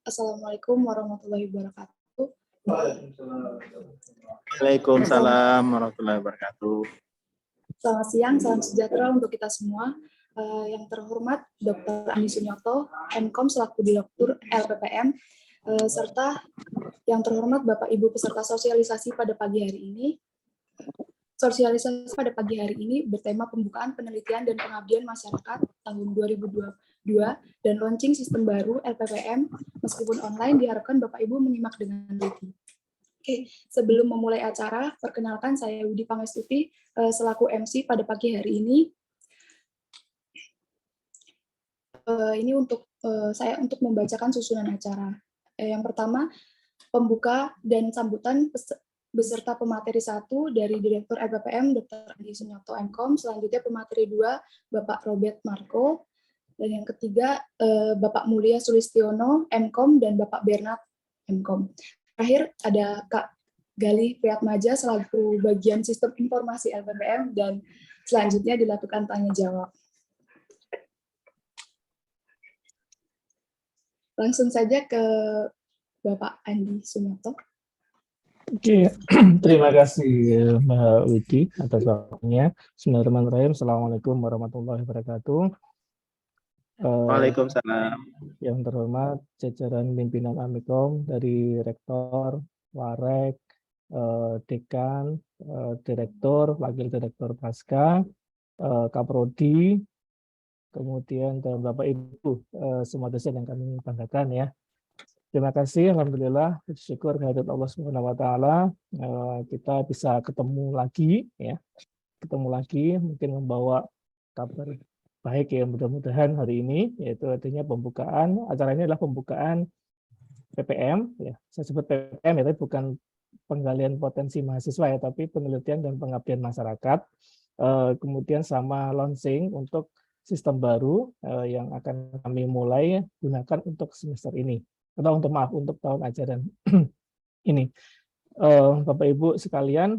Assalamualaikum warahmatullahi wabarakatuh. Waalaikumsalam warahmatullahi wabarakatuh. Selamat siang, salam sejahtera untuk kita semua. Yang terhormat Dr. Andi Sunyoto, MKOM selaku Direktur LPPM, serta yang terhormat Bapak Ibu peserta sosialisasi pada pagi hari ini. Sosialisasi pada pagi hari ini bertema pembukaan penelitian dan pengabdian masyarakat tahun 2022 dan launching sistem baru LPPM. Meskipun online, diharapkan Bapak Ibu menyimak dengan teliti. Oke, sebelum memulai acara, perkenalkan saya Widi Pangestuti selaku MC pada pagi hari ini. Ini untuk saya untuk membacakan susunan acara. Yang pertama, pembuka dan sambutan beserta pemateri 1 dari Direktur LPPM Dr. Andi Sunyoto MKOM, selanjutnya pemateri 2 Bapak Robert Marco, dan yang ketiga Bapak Mulia Sulistiono MKOM dan Bapak Bernard MKOM. Terakhir ada Kak Galih Priatmaja selaku bagian sistem informasi LPPM, dan selanjutnya dilakukan tanya jawab. Langsung saja ke Bapak Andi Sunyoto. Oke, terima kasih Mbak Widi atas waktunya. Bismillahirrahmanirrahim. Assalamualaikum warahmatullahi wabarakatuh. Waalaikumsalam. Yang terhormat jajaran pimpinan Amikom dari Rektor, Warek, Dekan, Direktur, Wakil Direktur Pasca, Kaprodi, kemudian dan Bapak Ibu semua dosen yang kami banggakan ya. Terima kasih, alhamdulillah, syukur kehadirat Allah Subhanahu wa taala kita bisa ketemu lagi ya. Ketemu lagi mungkin membawa kabar baik ya, mudah-mudahan hari ini, yaitu artinya pembukaan, acara ini adalah pembukaan PPM ya. Saya sebut PPM ya, tapi bukan penggalian potensi mahasiswa ya, tapi penelitian dan pengabdian masyarakat. Kemudian sama launching untuk sistem baru yang akan kami mulai gunakan untuk semester ini. Atau untuk tahun ajaran ini. Bapak Ibu sekalian,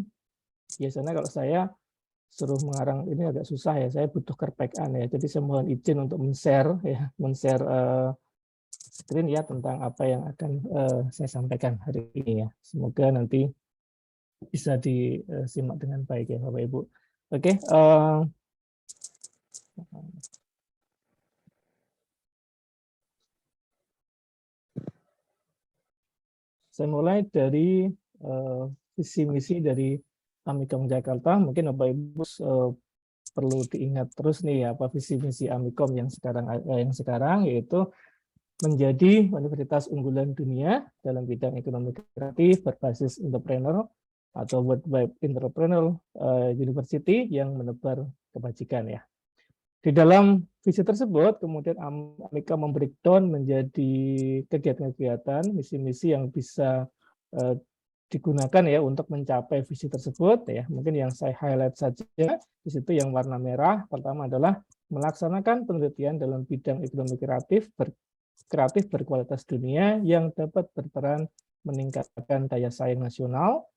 biasanya kalau saya suruh mengarang ini agak susah ya, saya butuh kerpekan ya. Jadi saya mohon izin untuk men-share ya, men-share screen ya tentang apa yang akan saya sampaikan hari ini ya. Semoga nanti bisa disimak dengan baik ya Bapak Ibu. Oke, saya mulai dari visi misi dari Amikom Jakarta. Mungkin Bapak Ibu perlu diingat terus nih apa visi misi Amikom yang sekarang yaitu menjadi universitas unggulan dunia dalam bidang ekonomi kreatif berbasis entrepreneur atau World Wide Entrepreneurial University yang menebar kebajikan ya. Di dalam visi tersebut, kemudian Amikom membreakdown menjadi kegiatan-kegiatan, misi-misi yang bisa digunakan ya untuk mencapai visi tersebut ya. Mungkin yang saya highlight saja di situ yang warna merah. Pertama adalah melaksanakan penelitian dalam bidang ekonomi kreatif berkualitas dunia yang dapat berperan meningkatkan daya saing nasional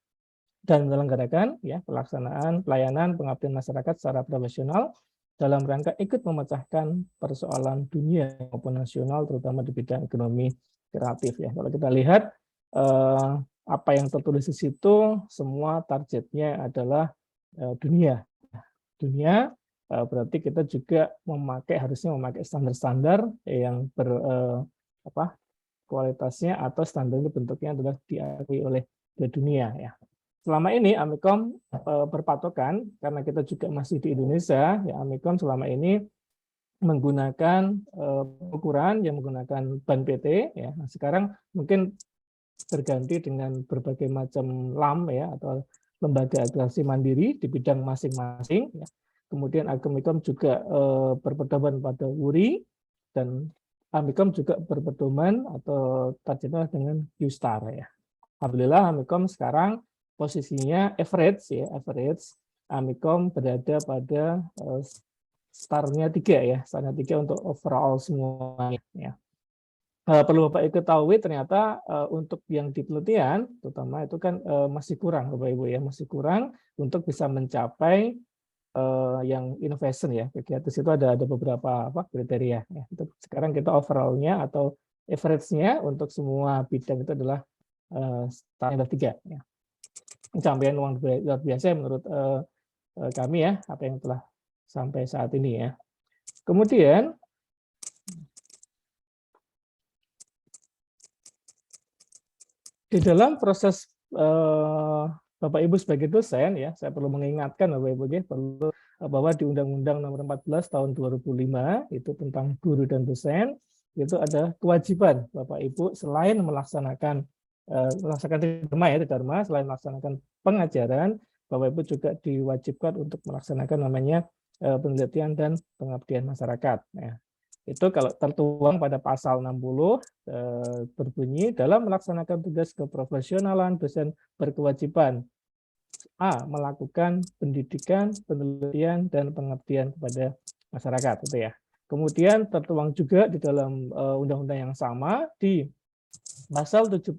dan menyelenggarakan ya pelaksanaan pelayanan pengabdian masyarakat secara profesional dalam rangka ikut memecahkan persoalan dunia maupun nasional, terutama di bidang ekonomi kreatif ya. Kalau kita lihat apa yang tertulis di situ, semua targetnya adalah dunia. Dunia berarti kita juga harusnya memakai standar-standar yang kualitasnya atau standar itu bentuknya adalah diakui oleh dunia ya. Selama ini Amikom berpatokan karena kita juga masih di Indonesia, ya Amikom selama ini menggunakan ukuran yang menggunakan ban PT. Ya. Nah, sekarang mungkin berganti dengan berbagai macam LAM ya atau lembaga akreditasi mandiri di bidang masing-masing. Ya. Kemudian Amikom juga berpedoman pada URI dan Amikom juga berpedoman atau terjemah dengan Q-star ya. Alhamdulillah Amikom sekarang posisinya average ya, average. Amikom berada pada startnya 3 ya, startnya 3 untuk overall semuanya ya. Perlu Bapak Ibu ketahui ternyata untuk yang di penelitian terutama itu kan masih kurang Bapak Ibu ya, masih kurang untuk bisa mencapai yang innovation ya. Kegiatan situ ada beberapa kriteria ya. Itu sekarang kita overall-nya atau average-nya untuk semua bidang itu adalah standar 3 ya. Pencapaian luar biasa menurut kami ya, apa yang telah sampai saat ini ya. Kemudian di dalam proses Bapak Ibu sebagai dosen ya, saya perlu mengingatkan Bapak Ibu ya, perlu bahwa di Undang-Undang Nomor 14 Tahun 2005 itu tentang guru dan dosen itu ada kewajiban Bapak Ibu selain melaksanakan dharma, selain melaksanakan pengajaran, Bapak Ibu juga diwajibkan untuk melaksanakan namanya penelitian dan pengabdian masyarakat. Nah, itu kalau tertuang pada pasal 60 berbunyi dalam melaksanakan tugas keprofesionalan dosen berkewajiban A. Melakukan pendidikan, penelitian, dan pengabdian kepada masyarakat itu ya. Kemudian tertuang juga di dalam undang-undang yang sama di pasal 72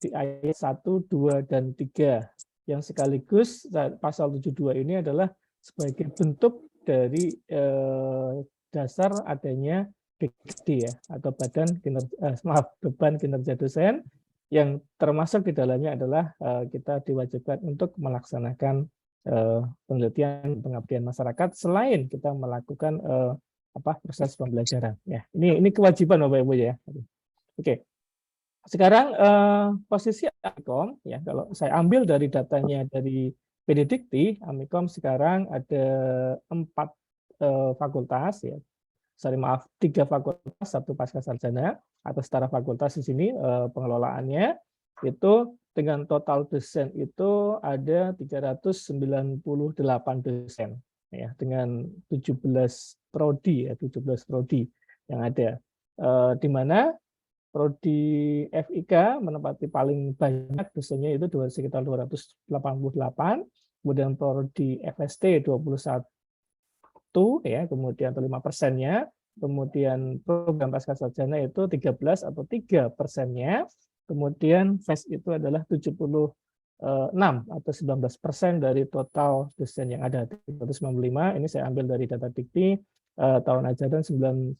di ayat 1, 2, dan 3 yang sekaligus pasal 72 ini adalah sebagai bentuk dari dasar adanya BKD ya atau beban kinerja dosen yang termasuk di dalamnya adalah kita diwajibkan untuk melaksanakan penelitian pengabdian masyarakat selain kita melakukan proses pembelajaran ya. Ini kewajiban Bapak Ibu ya. Oke. Sekarang posisi Amikom ya, kalau saya ambil dari datanya dari Benedikti, Amikom sekarang ada 4 fakultas ya. 3 fakultas, 1 pasca sarjana atau setara fakultas di sini pengelolaannya itu dengan total dosen itu ada 398 dosen ya dengan 17 prodi ya, 17 prodi yang ada di mana prodi FIK menempati paling banyak dosennya itu sekitar 288, kemudian prodi FST 21 ya, kemudian 5%-nya, kemudian program pasca sarjana itu 13 atau 3%-nya, kemudian FES itu adalah 76 atau 19% dari total dosen yang ada 395. Ini saya ambil dari data Dikti tahun ajaran 19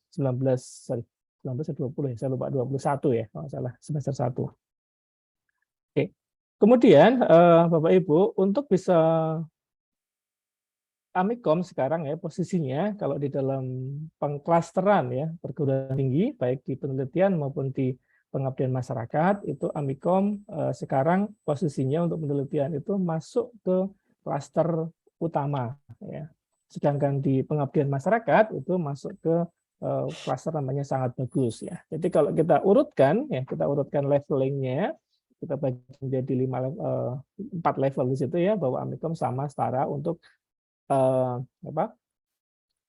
atau 20 ya, saya lupa 21 ya kalau salah semester 1. Oke. Kemudian Bapak Ibu untuk bisa Amikom sekarang ya posisinya kalau di dalam pengklasteran ya perguruan tinggi baik di penelitian maupun di pengabdian masyarakat itu Amikom sekarang posisinya untuk penelitian itu masuk ke klaster utama ya. Sedangkan di pengabdian masyarakat itu masuk ke klaster namanya sangat bagus ya. Jadi kalau kita urutkan levelingnya kita bagi menjadi 4 level di situ ya bahwa Amikom sama setara untuk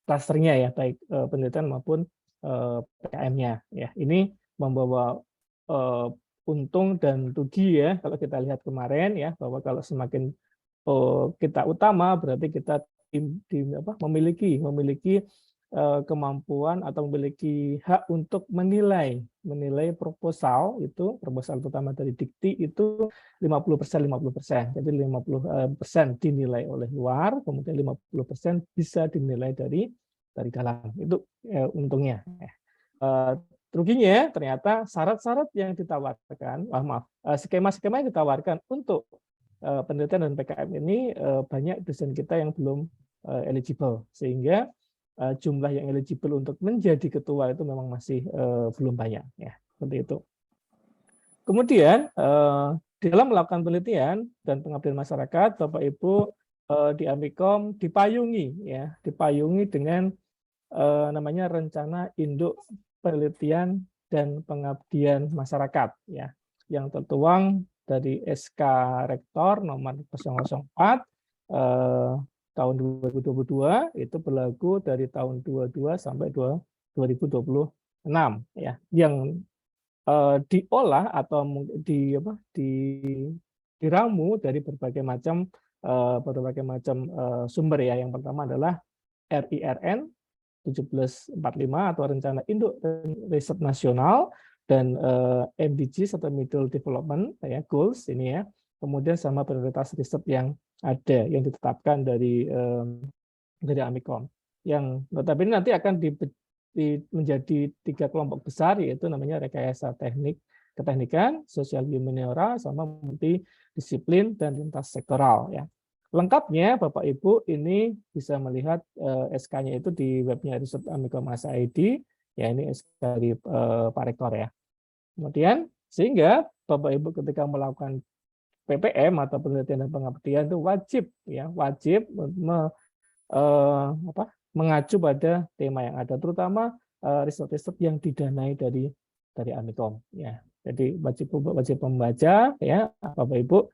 klasternya ya baik penelitian maupun PKM-nya ya. Ini membawa untung dan rugi ya kalau kita lihat kemarin ya bahwa kalau semakin kita utama berarti kita memiliki kemampuan atau memiliki hak untuk menilai proposal pertama dari Dikti itu 50%. Jadi 50% dinilai oleh luar, kemudian 50% bisa dinilai dari dalam. Itu untungnya. Ruginya ternyata syarat-syarat yang ditawarkan, skema-skema yang ditawarkan untuk penelitian dan PKM ini banyak dosen kita yang belum eligible sehingga jumlah yang eligible untuk menjadi ketua itu memang masih belum banyak ya seperti itu. Kemudian dalam melakukan penelitian dan pengabdian masyarakat Bapak Ibu di Amikom dipayungi dengan namanya rencana induk penelitian dan pengabdian masyarakat ya yang tertuang dari SK Rektor nomor 004 tahun 2022 itu berlaku dari tahun 22 sampai 2024 6 ya, yang diolah atau diramu dari berbagai macam sumber ya. Yang pertama adalah RIRN 1745 atau Rencana Induk Riset Nasional, dan MDGs atau Middle Development ya, Goals ini ya. Kemudian sama prioritas riset yang ada yang ditetapkan dari Amikom, yang notabene nanti akan menjadi 3 kelompok besar, yaitu namanya rekayasa keteknikan, sosial humaniora, sama multidisiplin dan lintas sektoral ya. Lengkapnya Bapak Ibu ini bisa melihat SK-nya itu di webnya Riset Amikom ID ya, ini SK dari Pak Rektor ya. Kemudian sehingga Bapak Ibu ketika melakukan PPM atau penelitian dan pengabdian itu wajib mengacu pada tema yang ada, terutama riset-riset yang didanai dari Amikom ya. Jadi wajib membaca ya Bapak Ibu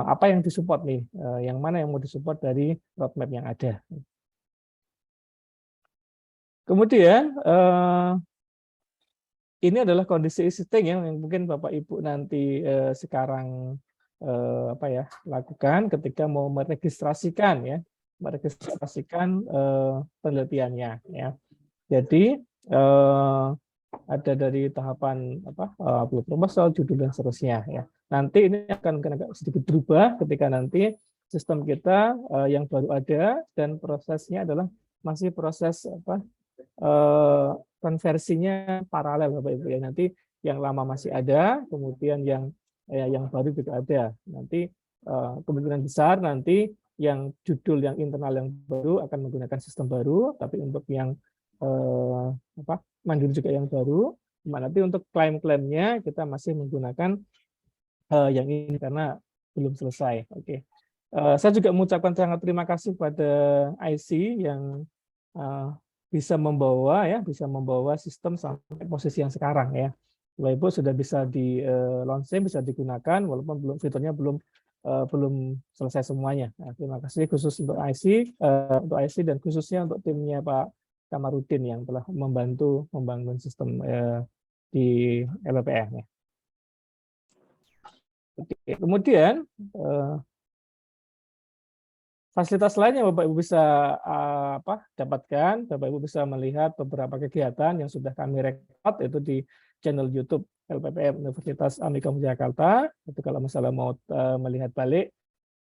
apa yang disupport nih, yang mana yang mau disupport dari roadmap yang ada. Kemudian ini adalah kondisi existing yang mungkin Bapak Ibu nanti sekarang lakukan ketika mau meregistrasikan penelitiannya ya. Jadi ada dari tahapan upload proposal, judul dan seterusnya ya. Nanti ini akan sedikit berubah ketika nanti sistem kita yang baru ada dan prosesnya adalah masih proses konversinya paralel Bapak Ibu ya. Nanti yang lama masih ada, kemudian yang baru juga ada. Nanti kemungkinan besar nanti yang judul yang internal yang baru akan menggunakan sistem baru, tapi untuk yang mandiri juga yang baru. Nanti untuk klaim-klaimnya kita masih menggunakan yang ini karena belum selesai. Oke. Saya juga mengucapkan sangat terima kasih pada IC yang bisa membawa sistem sampai posisi yang sekarang ya. Bapak Ibu sudah bisa di launching, bisa digunakan walaupun fiturnya belum selesai semuanya. Nah, terima kasih khusus untuk IC dan khususnya untuk timnya Pak Kamarudin yang telah membantu membangun sistem di LPPM ya. Oke, kemudian fasilitas lainnya Bapak Ibu bisa dapatkan. Bapak Ibu bisa melihat beberapa kegiatan yang sudah kami rekod itu di channel YouTube LPPM Universitas Amikom Jakarta. Itu kalau misalnya mau melihat balik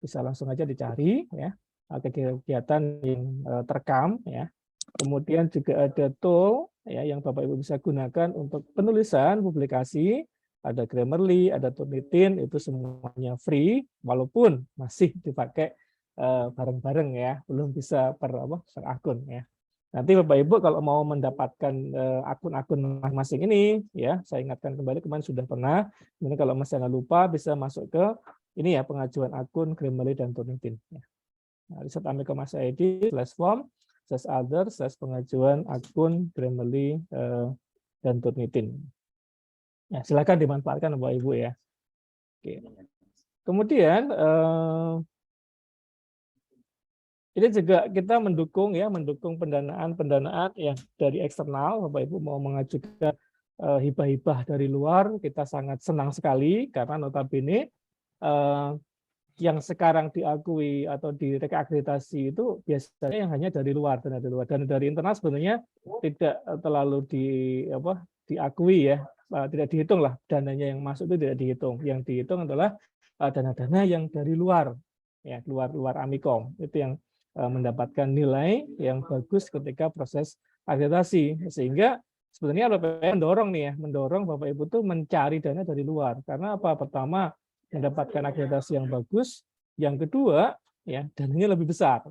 bisa langsung aja dicari ya kegiatan yang terekam ya. Kemudian juga ada tool ya yang Bapak Ibu bisa gunakan untuk penulisan publikasi. Ada Grammarly, ada Turnitin, itu semuanya free walaupun masih dipakai bareng-bareng ya, belum bisa per akun ya. Nanti Bapak Ibu kalau mau mendapatkan akun-akun masing-masing ini ya, saya ingatkan kembali kemarin sudah pernah. Ini kalau misalnya lupa bisa masuk ke ini ya, pengajuan akun Grammarly dan Turnitin ya. Nah, Riset Amikom ID /form/other/ pengajuan akun Grammarly dan Turnitin. Ya, silakan dimanfaatkan Bapak Ibu ya. Oke. Kemudian ini juga kita mendukung pendanaan yang dari eksternal. Bapak Ibu mau mengajukan hibah-hibah dari luar, kita sangat senang sekali karena notabene yang sekarang diakui atau direkakreditasi itu biasanya yang hanya dari luar, dan dari internal sebenarnya tidak terlalu diakui ya, tidak dihitung lah, dananya yang masuk itu tidak dihitung. Yang dihitung adalah dana-dana yang dari luar ya, luar Amikom, itu yang mendapatkan nilai yang bagus ketika proses akreditasi. Sehingga sebenarnya LPPM mendorong Bapak Ibu tuh mencari dana dari luar. Karena apa? Pertama, mendapatkan akreditasi yang bagus. Yang kedua, ya dananya lebih besar.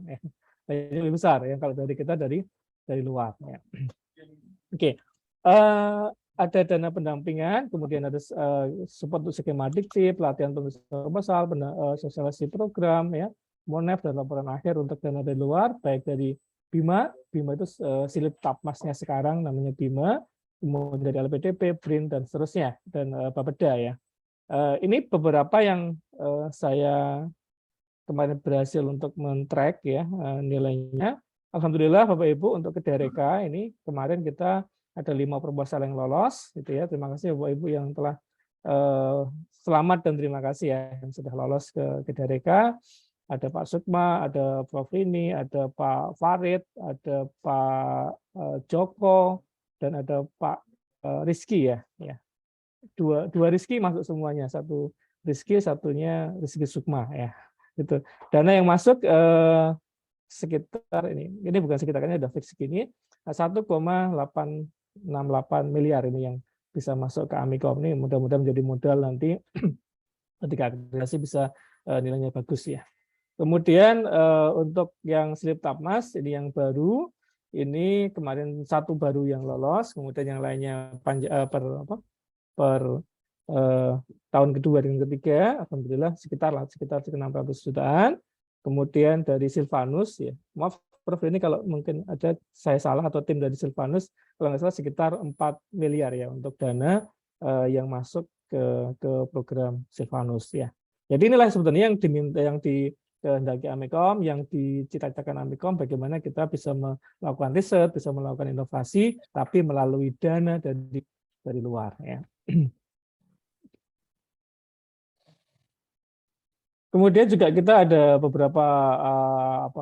Dananya lebih besar yang kalau dari kita dari luar. Ya. Oke. Ada dana pendampingan, kemudian ada support untuk skema dikti, pelatihan penulisan proposal, sosialisasi program, ya, Monef dan laporan akhir untuk dana dari luar, baik dari BIMA itu silit tapmasnya sekarang namanya BIMA, kemudian dari LPDP, BRIN dan seterusnya, dan Bapeda ya. Ini beberapa yang saya kemarin berhasil untuk men-track ya nilainya. Alhamdulillah Bapak Ibu untuk ke DRK ini kemarin kita ada 5 proposal yang lolos, gitu ya. Terima kasih Bapak Ibu yang telah selamat dan terima kasih ya yang sudah lolos ke Dareka. Ada Pak Sukma, ada Prof. Rini, ada Pak Farid, ada Pak Joko, dan ada Pak Rizky ya. Dua Rizky masuk semuanya, satu Rizky, satunya Rizky Sukma ya. Itu dana yang masuk sekitar ini bukan sekitarnya udah fix segini 1,868 miliar ini yang bisa masuk ke Amikom. Ini mudah-mudahan menjadi modal nanti ketika akreditasi bisa nilainya bagus ya. Kemudian untuk yang Slip Tapmas ini yang baru, ini kemarin satu baru yang lolos, kemudian yang lainnya per tahun kedua dan ketiga, alhamdulillah sekitar 600 jutaan. Kemudian dari Silvanus ya, maaf Prof ini kalau mungkin ada saya salah atau tim dari Silvanus, kalau nggak salah sekitar 4 miliar ya untuk dana yang masuk ke program Silvanus ya. Jadi inilah sebetulnya yang dikehendaki Amikom, yang dicita-citakan Amikom, bagaimana kita bisa melakukan riset, bisa melakukan inovasi, tapi melalui dana dari luar ya. Kemudian juga kita ada beberapa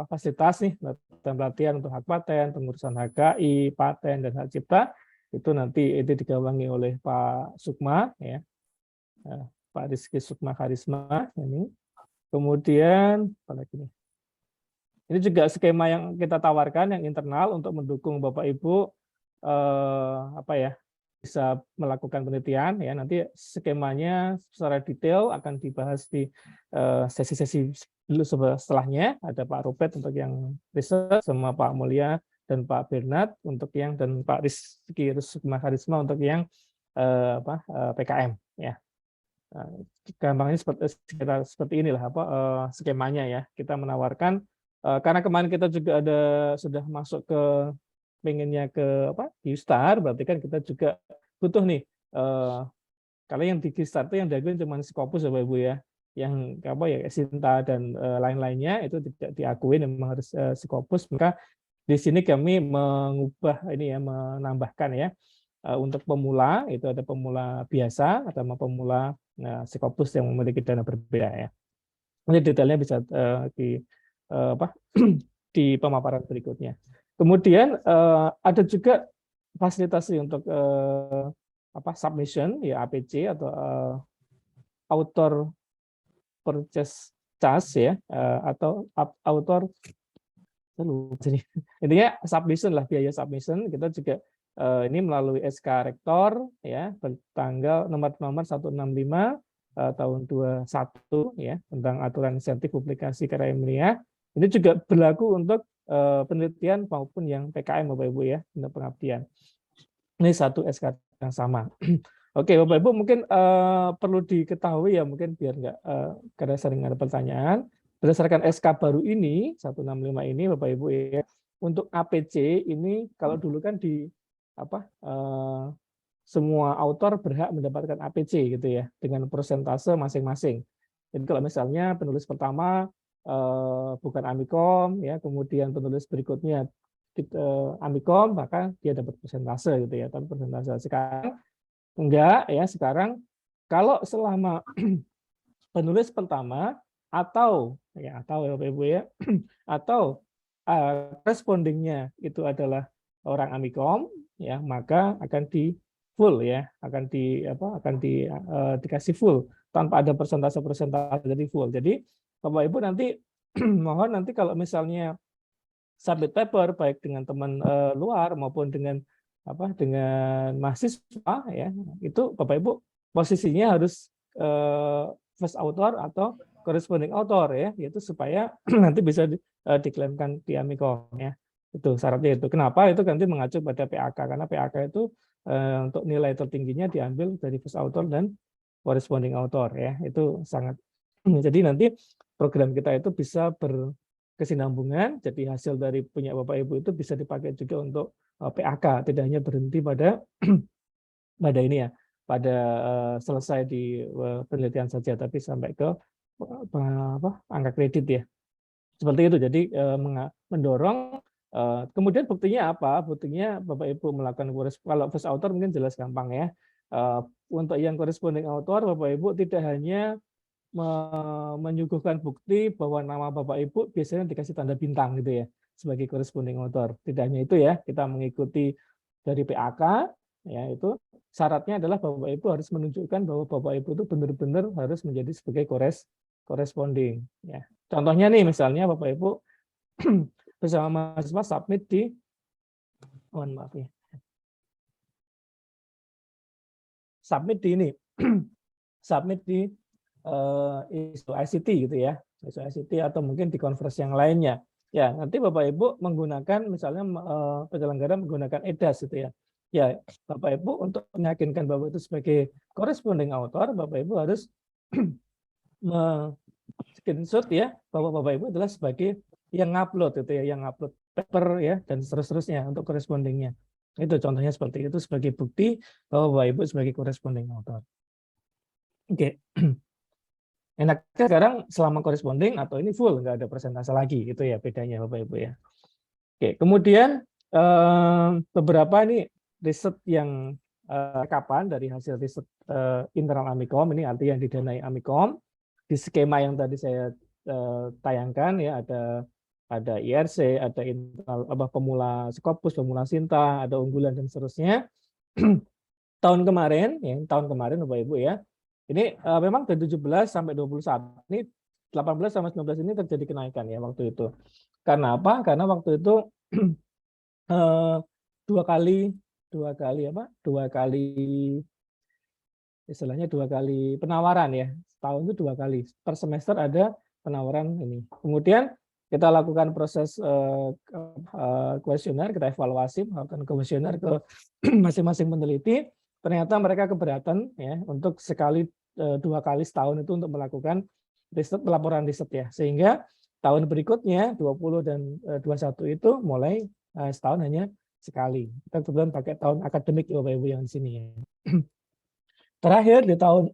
fasilitas nih, pelatihan untuk hak paten, pengurusan HKI, paten dan hak cipta. Itu nanti digawangi oleh Pak Sukma ya. Pak Rizky Sukma Karisma ini. Kemudian apa lagi nih? Ini juga skema yang kita tawarkan yang internal untuk mendukung Bapak Ibu bisa melakukan penelitian ya. Nanti skemanya secara detail akan dibahas di sesi-sesi dulu setelahnya. Ada Pak Rupet untuk yang riset, sama Pak Mulia dan Pak Bernard untuk yang, dan Pak Rizky Sukma Karisma untuk yang PKM ya. Gampangnya seperti inilah skemanya ya. Kita menawarkan karena kemarin kita juga sudah masuk ke pengennya ke Q-Star, berarti kan kita juga butuh nih kalau yang di Q-Star itu yang diakuin cuma Scopus ya Bapak Ibu ya, yang Sinta dan lain-lainnya itu tidak diakuin, memang harus Scopus. Maka di sini kami mengubah ini ya, menambahkan ya untuk pemula itu ada pemula biasa atau pemula Scopus yang memiliki dana berbeda ya. Ini detailnya bisa di pemaparan berikutnya. Kemudian ada juga fasilitasi untuk submission ya, APC atau author purchase charge ya, atau author intinya submission lah, biaya submission. Kita juga ini melalui SK Rektor ya bertanggal nomor 165 tahun 21 ya tentang aturan insentif publikasi karya ilmiah. Ini juga berlaku untuk penelitian maupun yang PKM Bapak Ibu ya, untuk pengabdian. Ini satu SK yang sama. Oke Bapak Ibu, mungkin perlu diketahui ya, mungkin biar nggak karena sering ada pertanyaan, berdasarkan SK baru ini 165 ini Bapak Ibu ya, untuk APC ini kalau dulu kan semua autor berhak mendapatkan APC gitu ya, dengan persentase masing-masing. Jadi kalau misalnya penulis pertama bukan Amikom ya, kemudian penulis berikutnya Amikom, maka dia dapat persentase gitu ya. Tapi persentase sekarang enggak ya, sekarang kalau selama penulis pertama atau Bapak Ibu ya, atau respondingnya itu adalah orang Amikom ya, maka akan di full ya, akan dikasih full tanpa ada persentase jadi full. Jadi Bapak Ibu nanti mohon nanti kalau misalnya submit paper baik dengan teman luar maupun dengan mahasiswa ya, itu Bapak Ibu posisinya harus first author atau corresponding author ya, yaitu supaya nanti bisa diklaimkan di Amikom ya. Itu syaratnya itu. Kenapa? Itu nanti mengacu pada PAK, karena PAK itu untuk nilai tertingginya diambil dari first author dan corresponding author ya. Itu sangat jadi nanti program kita itu bisa berkesinambungan, jadi hasil dari punya Bapak Ibu itu bisa dipakai juga untuk PAK, tidak hanya berhenti pada ini ya, pada selesai di penelitian saja, tapi sampai ke angka kredit ya. Seperti itu. Jadi mendorong Kemudian buktinya apa? Buktinya Bapak Ibu melakukan kalau first author mungkin jelas gampang ya. Untuk yang corresponding author, Bapak Ibu tidak hanya menyuguhkan bukti bahwa nama Bapak Ibu biasanya dikasih tanda bintang gitu ya sebagai corresponding author. Tidak hanya itu ya, kita mengikuti dari PAK ya, itu syaratnya adalah Bapak Ibu harus menunjukkan bahwa Bapak Ibu itu benar-benar harus menjadi sebagai corresponding ya. Contohnya nih misalnya Bapak Ibu bersama mahasiswa submit di mohon maaf ya. Submit di ini. Submit di ISO ICT gitu ya. ISO ICT atau mungkin di conference yang lainnya. Ya, nanti Bapak Ibu menggunakan misalnya penyelenggara menggunakan EDAS gitu ya. Ya, Bapak Ibu untuk meyakinkan Bapak itu sebagai corresponding author, Bapak Ibu harus screenshot ya bahwa Bapak Ibu adalah sebagai yang ngupload gitu ya, yang upload paper ya dan seterusnya untuk correspondingnya. Itu contohnya seperti itu sebagai bukti bahwa Bapak Ibu sebagai corresponding author. Oke. Enaknya sekarang selama corresponding atau ini full nggak ada persentase lagi, itu ya bedanya Bapak Ibu ya. Oke, kemudian beberapa ini riset yang rekapan dari hasil riset internal Amikom, ini artinya yang didanai Amikom. Di skema yang tadi saya tayangkan ya ada IRC, ada internal pemula Scopus, pemula Sinta, ada unggulan dan seterusnya. Tahun kemarin Bapak Ibu ya. Ini memang dari 17 sampai 21 ini 18 sama 19 ini terjadi kenaikan ya waktu itu. Karena apa? Karena waktu itu dua kali penawaran ya. Setahun itu 2 kali. Per semester ada penawaran ini. Kemudian kita lakukan proses kuesioner, kita evaluasi, melakukan kuesioner ke masing-masing peneliti. Ternyata mereka keberatan ya untuk 2 kali setahun itu untuk melakukan riset, pelaporan riset ya. Sehingga tahun berikutnya 20 dan 21 itu mulai setahun hanya sekali. Kita kebetulan pakai tahun akademik Bapak Ibu yang di sini ya. Terakhir di tahun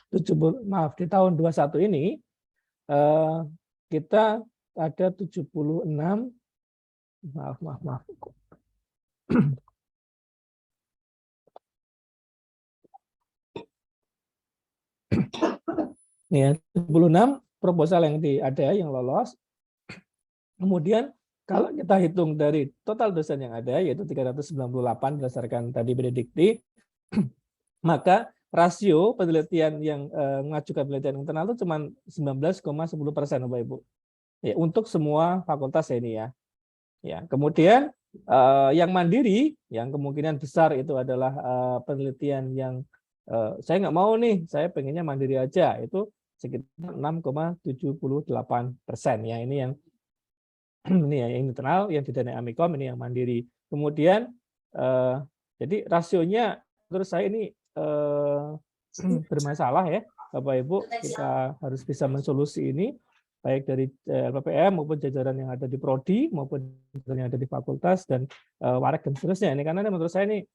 di tahun 21 ini kita ada 76 maaf. Ya, 76 proposal yang ada yang lolos. Kemudian kalau kita hitung dari total dosen yang ada yaitu 398 berdasarkan tadi predikti, maka rasio penelitian yang mengajukan penelitian internal itu cuma 19,10% Bapak Ibu. Ya, untuk semua fakultas ini ya. Ya, kemudian yang mandiri yang kemungkinan besar itu adalah penelitian yang saya nggak mau nih, saya pengennya mandiri aja, itu sekitar 6,78% ya. Ini yang ini ya yang internal, yang didanai Amikom, ini yang mandiri. Kemudian jadi rasionya menurut saya ini bermasalah ya Bapak Ibu. Kita harus bisa mensolusi ini baik dari LPPM maupun jajaran yang ada di prodi maupun yang ada di fakultas dan warek dan seterusnya. Ini karena menurut saya ini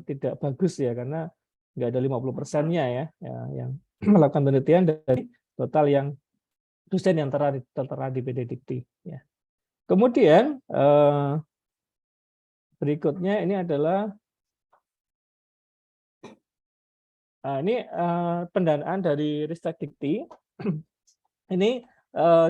tidak bagus ya, karena nggak ada 50%-nya ya yang melakukan penelitian dari total yang dosen yang tertera di PDDikti ya. Kemudian berikutnya ini adalah ini pendanaan dari Ristek Dikti. Ini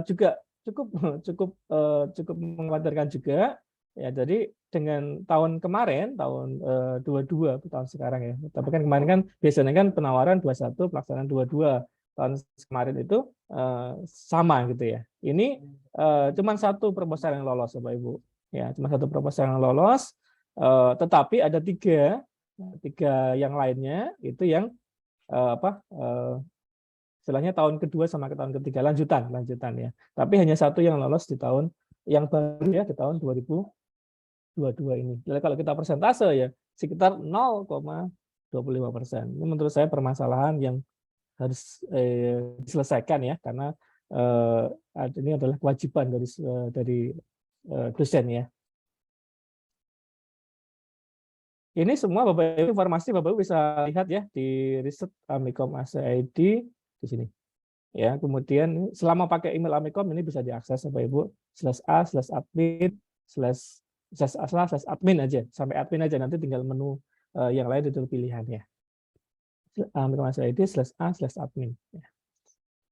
juga cukup mengkhawatirkan juga ya. Jadi dengan tahun kemarin, tahun 22 tahun sekarang ya. Tapi kan kemarin kan biasanya kan penawaran 21, pelaksanaan 22. Tahun kemarin itu sama gitu ya. Ini cuma 1 proposal yang lolos Bapak Ibu. Ya, cuma 1 proposal yang lolos, tetapi ada 3 yang lainnya itu yang istilahnya tahun kedua sama ke tahun ketiga lanjutan ya. Tapi hanya 1 yang lolos di tahun yang baru ya, di tahun 2022 ini. Jadi kalau kita persentase ya sekitar 0,25%. Ini menurut saya permasalahan yang harus diselesaikan ya, karena ini adalah kewajiban dari dosen ya. Ini semua Bapak Ibu informasi Bapak Ibu bisa lihat ya di riset Amikom ACID di sini. ya. Kemudian selama pakai email Amikom ini bisa diakses Bapak Ibu /a/admin aja, sampai admin aja, nanti tinggal menu yang lain itu pilihannya. Amikom.id/a/admin.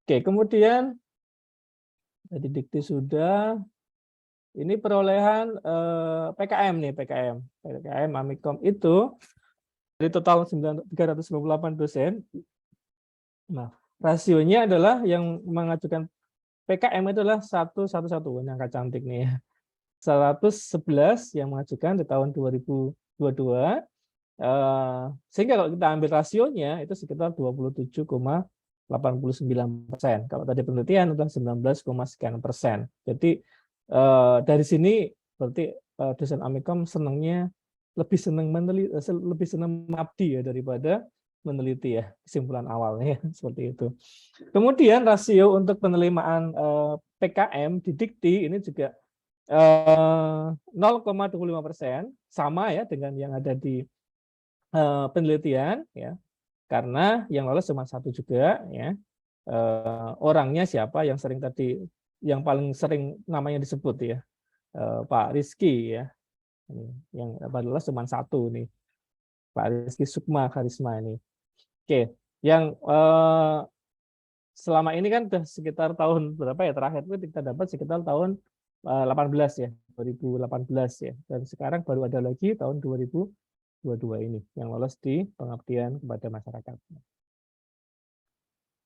Oke, kemudian tadi dikti sudah. Ini perolehan PKM nih, PKM Amikom itu dari total 398 dosen. Nah, rasionya adalah yang mengajukan PKM adalah 111, ini angka cantik nih ya. 111 yang mengajukan di tahun 2022. Sehingga kalau kita ambil rasionya itu sekitar 27,89%. Kalau tadi penelitian itu 19,sekian%. Jadi dari sini berarti dosen Amikom senangnya lebih senang meneliti, lebih senang mengabdi ya daripada meneliti ya, kesimpulan awalnya seperti itu. Kemudian rasio untuk penerimaan PKM di dikti ini juga 0,25%, sama ya dengan yang ada di penelitian ya, karena yang lolos cuma satu juga ya. Orangnya siapa yang sering tadi, yang paling sering namanya disebut ya, Pak Rizky ya, ini yang lolos cuma satu nih, Pak Rizky Sukma Karisma ini. Oke, yang selama ini kan sudah sekitar tahun berapa ya, terakhir itu kita dapat sekitar tahun 18 ya, 2018 ya, dan sekarang baru ada lagi tahun 2022 ini yang lolos di pengabdian kepada masyarakat.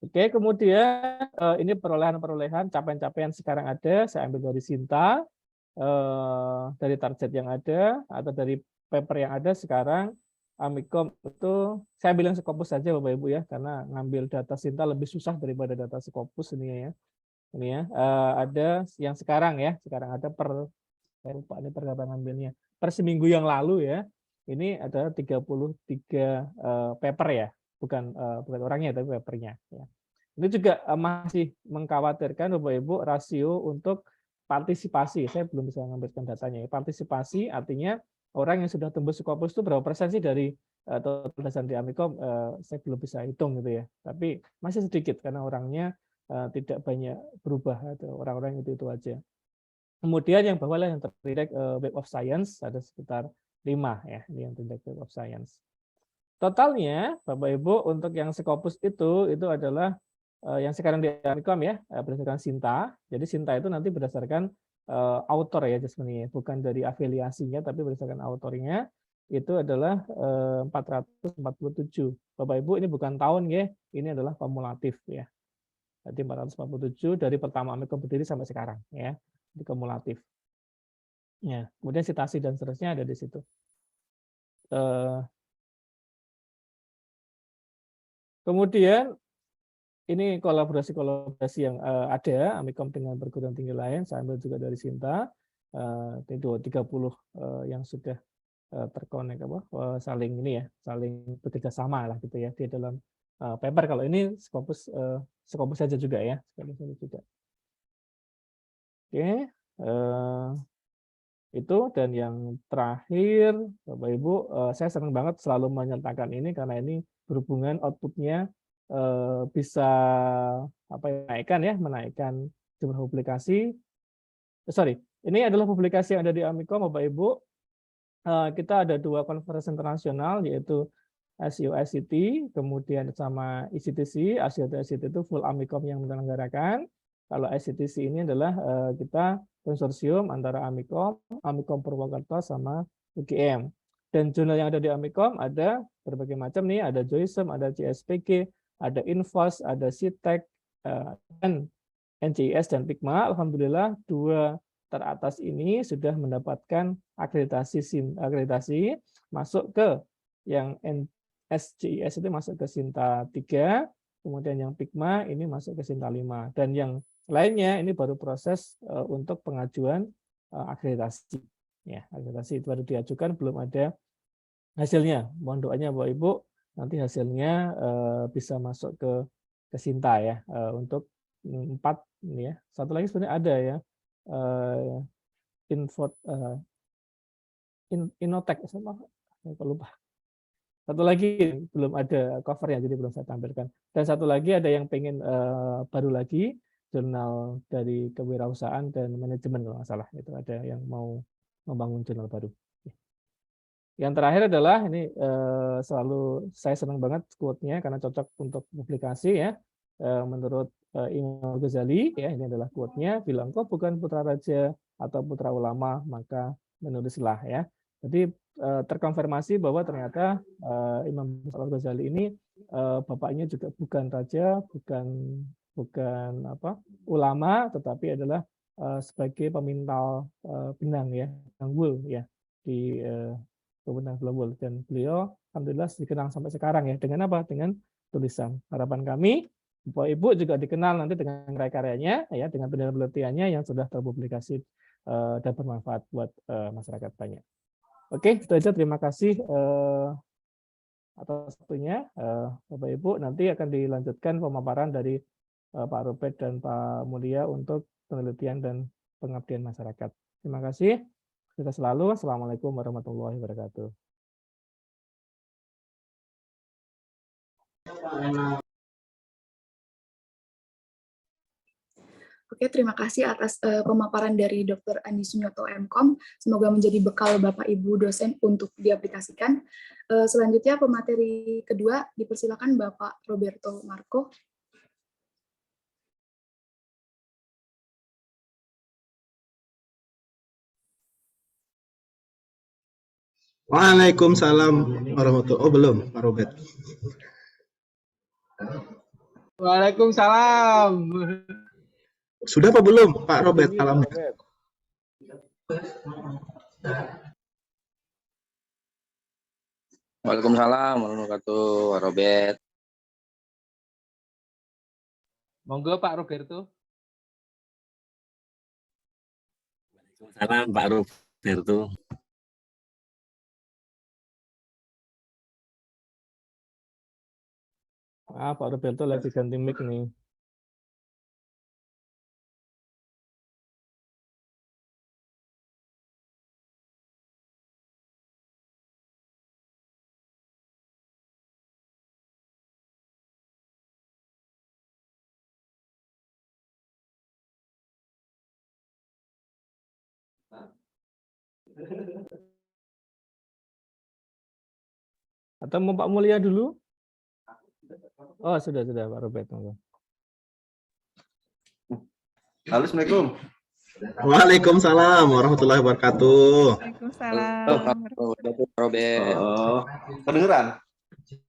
Oke, kemudian ini perolehan capaian-capaian sekarang ada, saya ambil dari Sinta, dari target yang ada atau dari paper yang ada sekarang. Amikom itu saya bilang Scopus saja Bapak Ibu ya, karena ngambil data Sinta lebih susah daripada data Scopus ini ya. Ini ya, ada yang sekarang ya, sekarang ada saya lupa ini per kapan ngambilnya, per seminggu yang lalu ya. Ini ada 33 paper ya, bukan orangnya tapi papernya ya. Ini juga masih mengkhawatirkan Bapak Ibu rasio untuk partisipasi. Saya belum bisa mengambilkan datanya ya. Partisipasi artinya orang yang sudah tembus Scopus itu berapa persen sih dari total dosen di Amikom, saya belum bisa hitung gitu ya. Tapi masih sedikit karena orangnya tidak banyak berubah atau orang-orang itu aja. Kemudian yang bawah yang terdirect Web of Science ada sekitar 5 ya, ini yang terdirect Web of Science. Totalnya Bapak Ibu untuk yang Scopus itu adalah yang sekarang di Amikom ya, berdasarkan Sinta. Jadi Sinta itu nanti berdasarkan author ya jasmani, bukan dari afiliasinya tapi berdasarkan autornya, itu adalah 447. Bapak Ibu ini bukan tahun ya, ini adalah kumulatif ya. Jadi 447 dari pertama Amikom berdiri sampai sekarang ya, di kumulatif. Ya, kemudian citasi dan seterusnya ada di situ. Kemudian ini kolaborasi yang ada Amikom dengan perguruan tinggi lain, saya ambil juga dari Sinta, 30 yang sudah terkonek saling ini ya, saling bekerja sama lah gitu ya di dalam paper. Kalau ini Scopus saja juga ya, Scopus saja juga. Oke, itu. Dan yang terakhir Bapak Ibu, saya senang banget selalu menyertakan ini karena ini berhubungan outputnya bisa menaikkan jumlah publikasi. Ini adalah publikasi yang ada di Amikom Bapak Ibu. Kita ada 2 konferensi internasional yaitu SEO ICT, kemudian sama ICTC. SEO ICT itu full Amikom yang menyelenggarakan. Kalau ICTC ini adalah kita konsorsium antara Amikom Purwokerto sama UGM. Dan jurnal yang ada di Amikom ada berbagai macam nih, ada JOISM, ada CSPG, ada Infos, ada CITEK, dan NCIS dan PIKMA. Alhamdulillah 2 teratas ini sudah mendapatkan akreditasi masuk ke yang SCIS itu masuk ke Sinta 3, kemudian yang PIKMA ini masuk ke Sinta 5, dan yang lainnya ini baru proses untuk pengajuan akreditasi. Ya, akreditasi itu baru diajukan, belum ada hasilnya. Mohon doanya Bapak Ibu, nanti hasilnya bisa masuk ke Sinta ya, untuk 4 ini ya. Satu lagi sebenarnya ada ya, Innotek, saya lupa. Satu lagi belum ada covernya, jadi belum saya tampilkan. Dan satu lagi ada yang pengen baru lagi, jurnal dari kewirausahaan dan manajemen kalau nggak salah. Itu ada yang mau membangun jurnal baru. Yang terakhir adalah ini selalu saya senang banget quote-nya karena cocok untuk publikasi ya. Menurut Imam Ghazali ya, ini adalah quote-nya, bila engkau bukan putra raja atau putra ulama maka menulislah ya. Jadi terkonfirmasi bahwa ternyata Imam Ghazali ini bapaknya juga bukan raja, bukan ulama, tetapi adalah sebagai pemintal benang ya, benang wool ya di Kementerian Global, dan beliau alhamdulillah dikenal sampai sekarang ya. Dengan apa? Dengan tulisan. Harapan kami Bapak Ibu juga dikenal nanti dengan karya-karyanya ya, dengan penelitiannya yang sudah terpublikasi dan bermanfaat buat masyarakat banyak. Oke, itu aja. Terima kasih atas waktunya Bapak Ibu. Nanti akan dilanjutkan pemaparan dari Pak Robert dan Pak Mulia untuk penelitian dan pengabdian masyarakat. Terima kasih. Kita selalu. Assalamualaikum warahmatullahi wabarakatuh. Oke, terima kasih atas pemaparan dari Dr. Andi Sunyoto MKOM. Semoga menjadi bekal Bapak Ibu dosen untuk diaplikasikan. Selanjutnya pemateri kedua dipersilakan Bapak Roberto Marco. Waalaikumsalam warahmatullahi. Oh belum, Pak Robert. Waalaikumsalam. Sudah apa belum, Pak Robert? Alhamdulillah. Waalaikumsalam warahmatullahi wabarakatuh, Pak Robert. Monggo Pak Roberto. Waalaikumsalam Pak Roberto. Pak Roberto lagi ganti mic nih. Atau mau Pak Mulia dulu? Oh, sudah Pak Robert. Halo, Assalamualaikum. Waalaikumsalam warahmatullahi wabarakatuh. Waalaikumsalam. Pak Robert. Oh, kedengeran?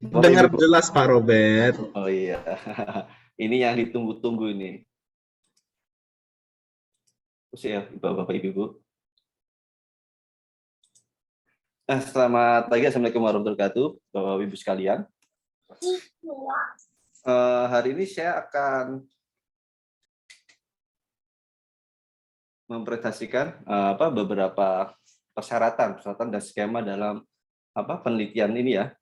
Dengar jelas Pak Robert. Oh iya. Ini yang ditunggu-tunggu ini. Terus ya, Bapak Ibu. Selamat pagi, Assalamualaikum warahmatullahi wabarakatuh, Bapak Ibu sekalian. Hari ini saya akan mempresentasikan beberapa persyaratan dan skema dalam penelitian ini ya.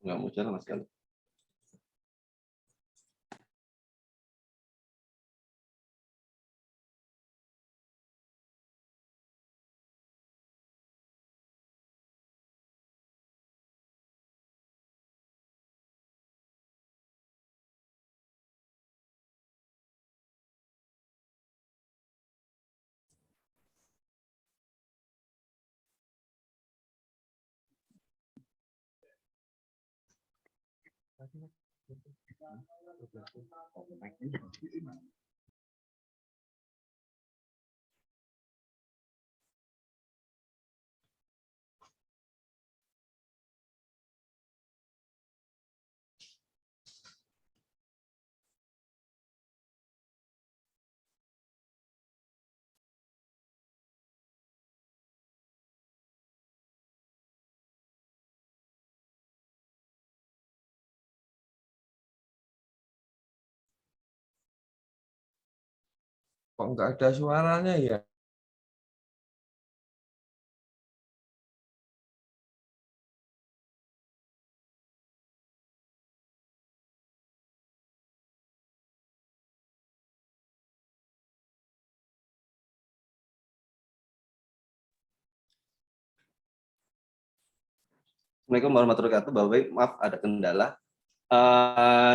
Nggak mau jalan mas sekali. Kok nggak ada suaranya ya? Assalamualaikum warahmatullahi wabarakatuh. Bapak Ibu, maaf ada kendala.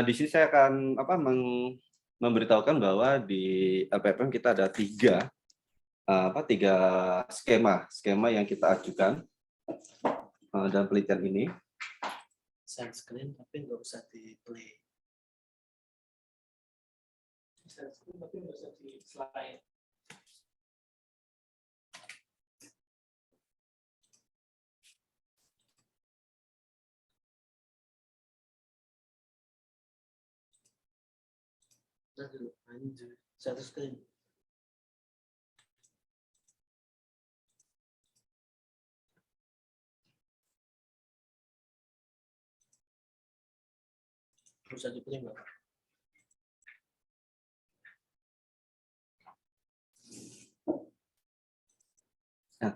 Di sini saya akan memberitahukan bahwa di LPPM kita ada tiga skema yang kita ajukan dalam penelitian ini. Share screen tapi nggak usah di play. Share screen tapi nggak usah di slide. Lanjut satu screen. Bisa dipilih nggak? Nah,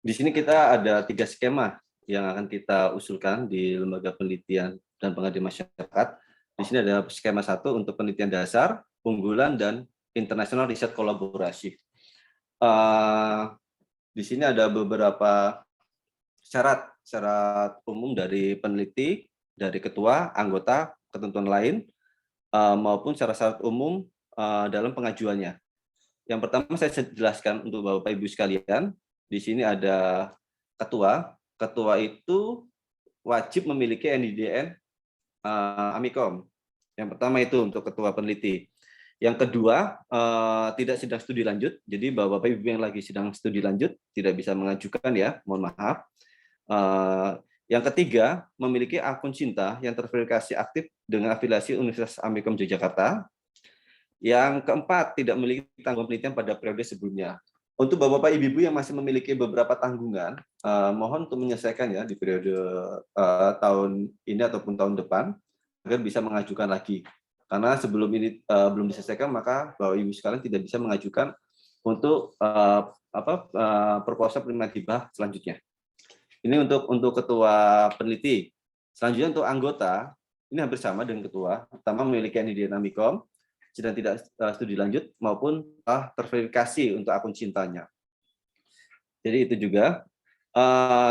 di sini kita ada 3 skema yang akan kita usulkan di Lembaga Penelitian dan Pengabdian Masyarakat. Di sini ada skema 1 untuk penelitian dasar, unggulan, dan international riset kolaborasi. Di sini ada beberapa syarat umum dari peneliti, dari ketua, anggota, ketentuan lain, maupun syarat-syarat umum dalam pengajuannya. Yang pertama saya jelaskan untuk Bapak Ibu sekalian, di sini ada ketua. Ketua itu wajib memiliki NIDN Amikom. Yang pertama itu untuk ketua peneliti. Yang kedua, tidak sedang studi lanjut. Jadi Bapak Ibu yang lagi sedang studi lanjut tidak bisa mengajukan ya, mohon maaf. Yang ketiga, memiliki akun cinta yang terverifikasi aktif dengan afiliasi Universitas Amikom Yogyakarta. Yang keempat, tidak memiliki tanggungan penelitian pada periode sebelumnya. Untuk Bapak Ibu yang masih memiliki beberapa tanggungan, mohon untuk menyelesaikan ya di periode tahun ini ataupun tahun depan agar bisa mengajukan lagi. Karena sebelum ini belum diselesaikan, maka Bapak Ibu sekalian tidak bisa mengajukan untuk proposal penerimaan hibah selanjutnya. Ini untuk ketua peneliti. Selanjutnya untuk anggota, ini hampir sama dengan ketua. Pertama memiliki NIDN Amikom, sedang tidak studi lanjut maupun terverifikasi untuk akun cintanya. Jadi itu juga.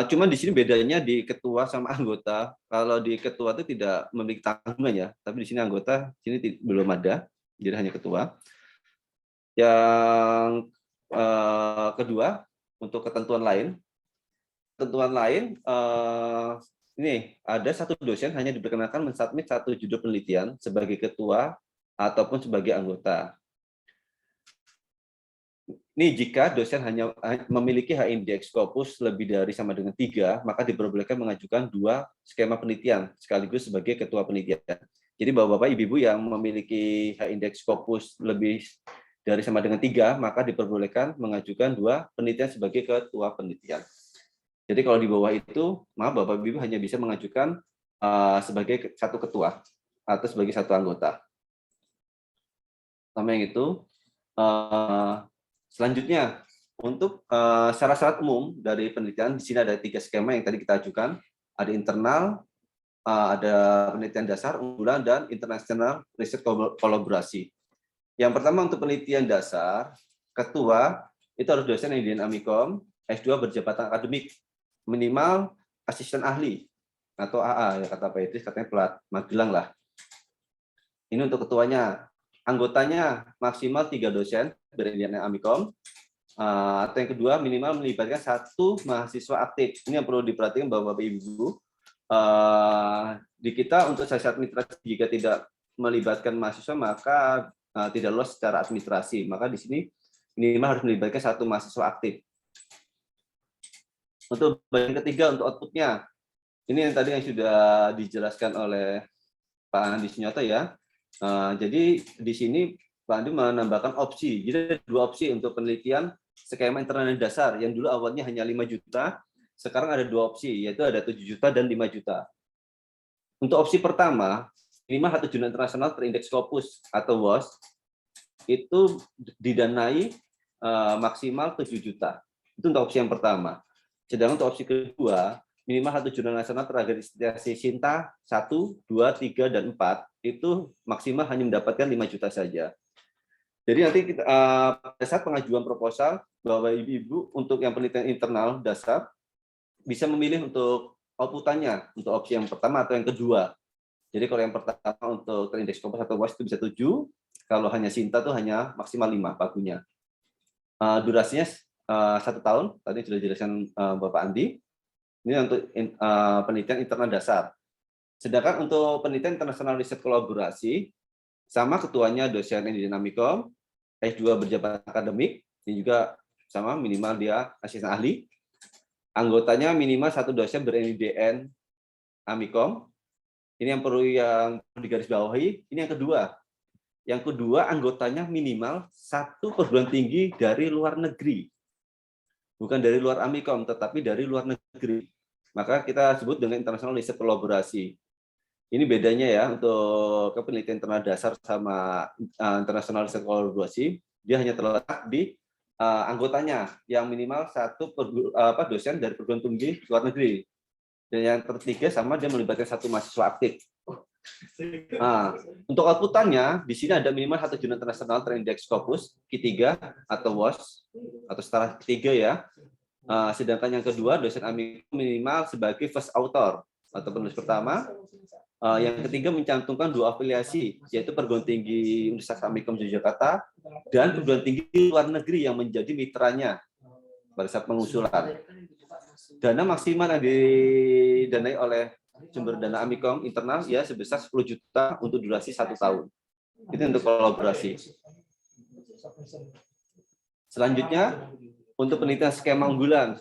Cuman di sini bedanya di ketua sama anggota. Kalau di ketua itu tidak memiliki tanggungan ya, tapi di sini anggota sini belum ada, jadi hanya ketua. Yang kedua untuk ketentuan lain. Ketentuan lain ini ada satu dosen hanya diperkenankan mensubmit satu judul penelitian sebagai ketua ataupun sebagai anggota. Ini jika dosen hanya memiliki H-index Scopus lebih dari sama dengan 3, maka diperbolehkan mengajukan 2 skema penelitian sekaligus sebagai ketua penelitian. Jadi Bapak-Bapak, Ibu-Ibu yang memiliki H-index Scopus lebih dari sama dengan 3, maka diperbolehkan mengajukan 2 penelitian sebagai ketua penelitian. Jadi kalau di bawah itu, maaf Bapak-Ibu hanya bisa mengajukan sebagai satu ketua atau sebagai satu anggota. Sama yang itu. Selanjutnya, untuk syarat-syarat umum dari penelitian, di sini ada 3 skema yang tadi kita ajukan. Ada internal, ada penelitian dasar, unggulan, dan international riset kolaborasi. Yang pertama untuk penelitian dasar, ketua itu harus dosen yang NIDN Amikom, S2 berjabatan akademik, minimal asisten ahli, atau AA, ya kata Pak Idris, katanya pelat Magelang lah. Ini untuk ketuanya. Anggotanya maksimal 3 dosen NIDN Amikom, atau yang kedua minimal melibatkan 1 mahasiswa aktif. Ini yang perlu diperhatikan Bapak Ibu. Di kita untuk syarat administrasi jika tidak melibatkan mahasiswa maka tidak lolos secara administrasi. Maka di sini minimal harus melibatkan 1 mahasiswa aktif. Untuk bagian ketiga untuk outputnya, ini yang tadi yang sudah dijelaskan oleh Pak Andi Sunyoto ya. Jadi di sini Pak Andi menambahkan opsi. Jadi ada 2 opsi untuk penelitian skema internal dasar yang dulu awalnya hanya 5 juta, sekarang ada 2 opsi, yaitu ada 7 juta dan 5 juta. Untuk opsi pertama, minimal 1 jurnal internasional terindeks Scopus atau WOS itu didanai maksimal 7 juta. Itu untuk opsi yang pertama. Sedangkan untuk opsi kedua, minimal 1 jurnal nasional terintegrasi Sinta 1, 2, 3, dan 4 itu maksimal hanya mendapatkan 5 juta saja. Jadi nanti kita, pada saat pengajuan proposal, Bapak Ibu untuk yang penelitian internal dasar bisa memilih untuk outputannya, untuk opsi yang pertama atau yang kedua. Jadi kalau yang pertama untuk terindeks Scopus atau WAS itu bisa 7, kalau hanya Sinta itu hanya maksimal 5 pagunya. Durasinya 1 tahun, tadi sudah dijelaskan Bapak Andi. Ini untuk penelitian internal dasar. Sedangkan untuk penelitian internasional riset kolaborasi, sama ketuanya dosen di Dinamikom, S2 berjabat akademik, ini juga sama minimal dia asisten ahli. Anggotanya minimal 1 dosen ber-NIDN Amikom. Ini yang perlu digarisbawahi. Ini yang kedua. Yang kedua, anggotanya minimal 1 perguruan tinggi dari luar negeri. Bukan dari luar Amikom, tetapi dari luar negeri. Maka kita sebut dengan international riset kolaborasi. Ini bedanya ya untuk penelitian internal dasar sama international riset kolaborasi. Dia hanya terletak di anggotanya yang minimal 1 dosen dari perguruan tinggi luar negeri. Dan yang ketiga sama dia melibatkan 1 mahasiswa aktif. Nah, untuk outputannya di sini ada minimal 1 jurnal internasional terindeks Scopus Q3 atau WAS atau setara ketiga ya. Sedangkan yang kedua dosen Amikom minimal sebagai first author atau penulis pertama. Yang ketiga mencantumkan 2 afiliasi, yaitu perguruan tinggi Universitas Amikom Yogyakarta dan perguruan tinggi luar negeri yang menjadi mitranya pada saat pengusulan. Dana maksimal yang didanai oleh sumber dana Amikom internal ya sebesar 10 juta untuk durasi 1 tahun. Itu untuk kolaborasi. Selanjutnya untuk penelitian skema unggulan.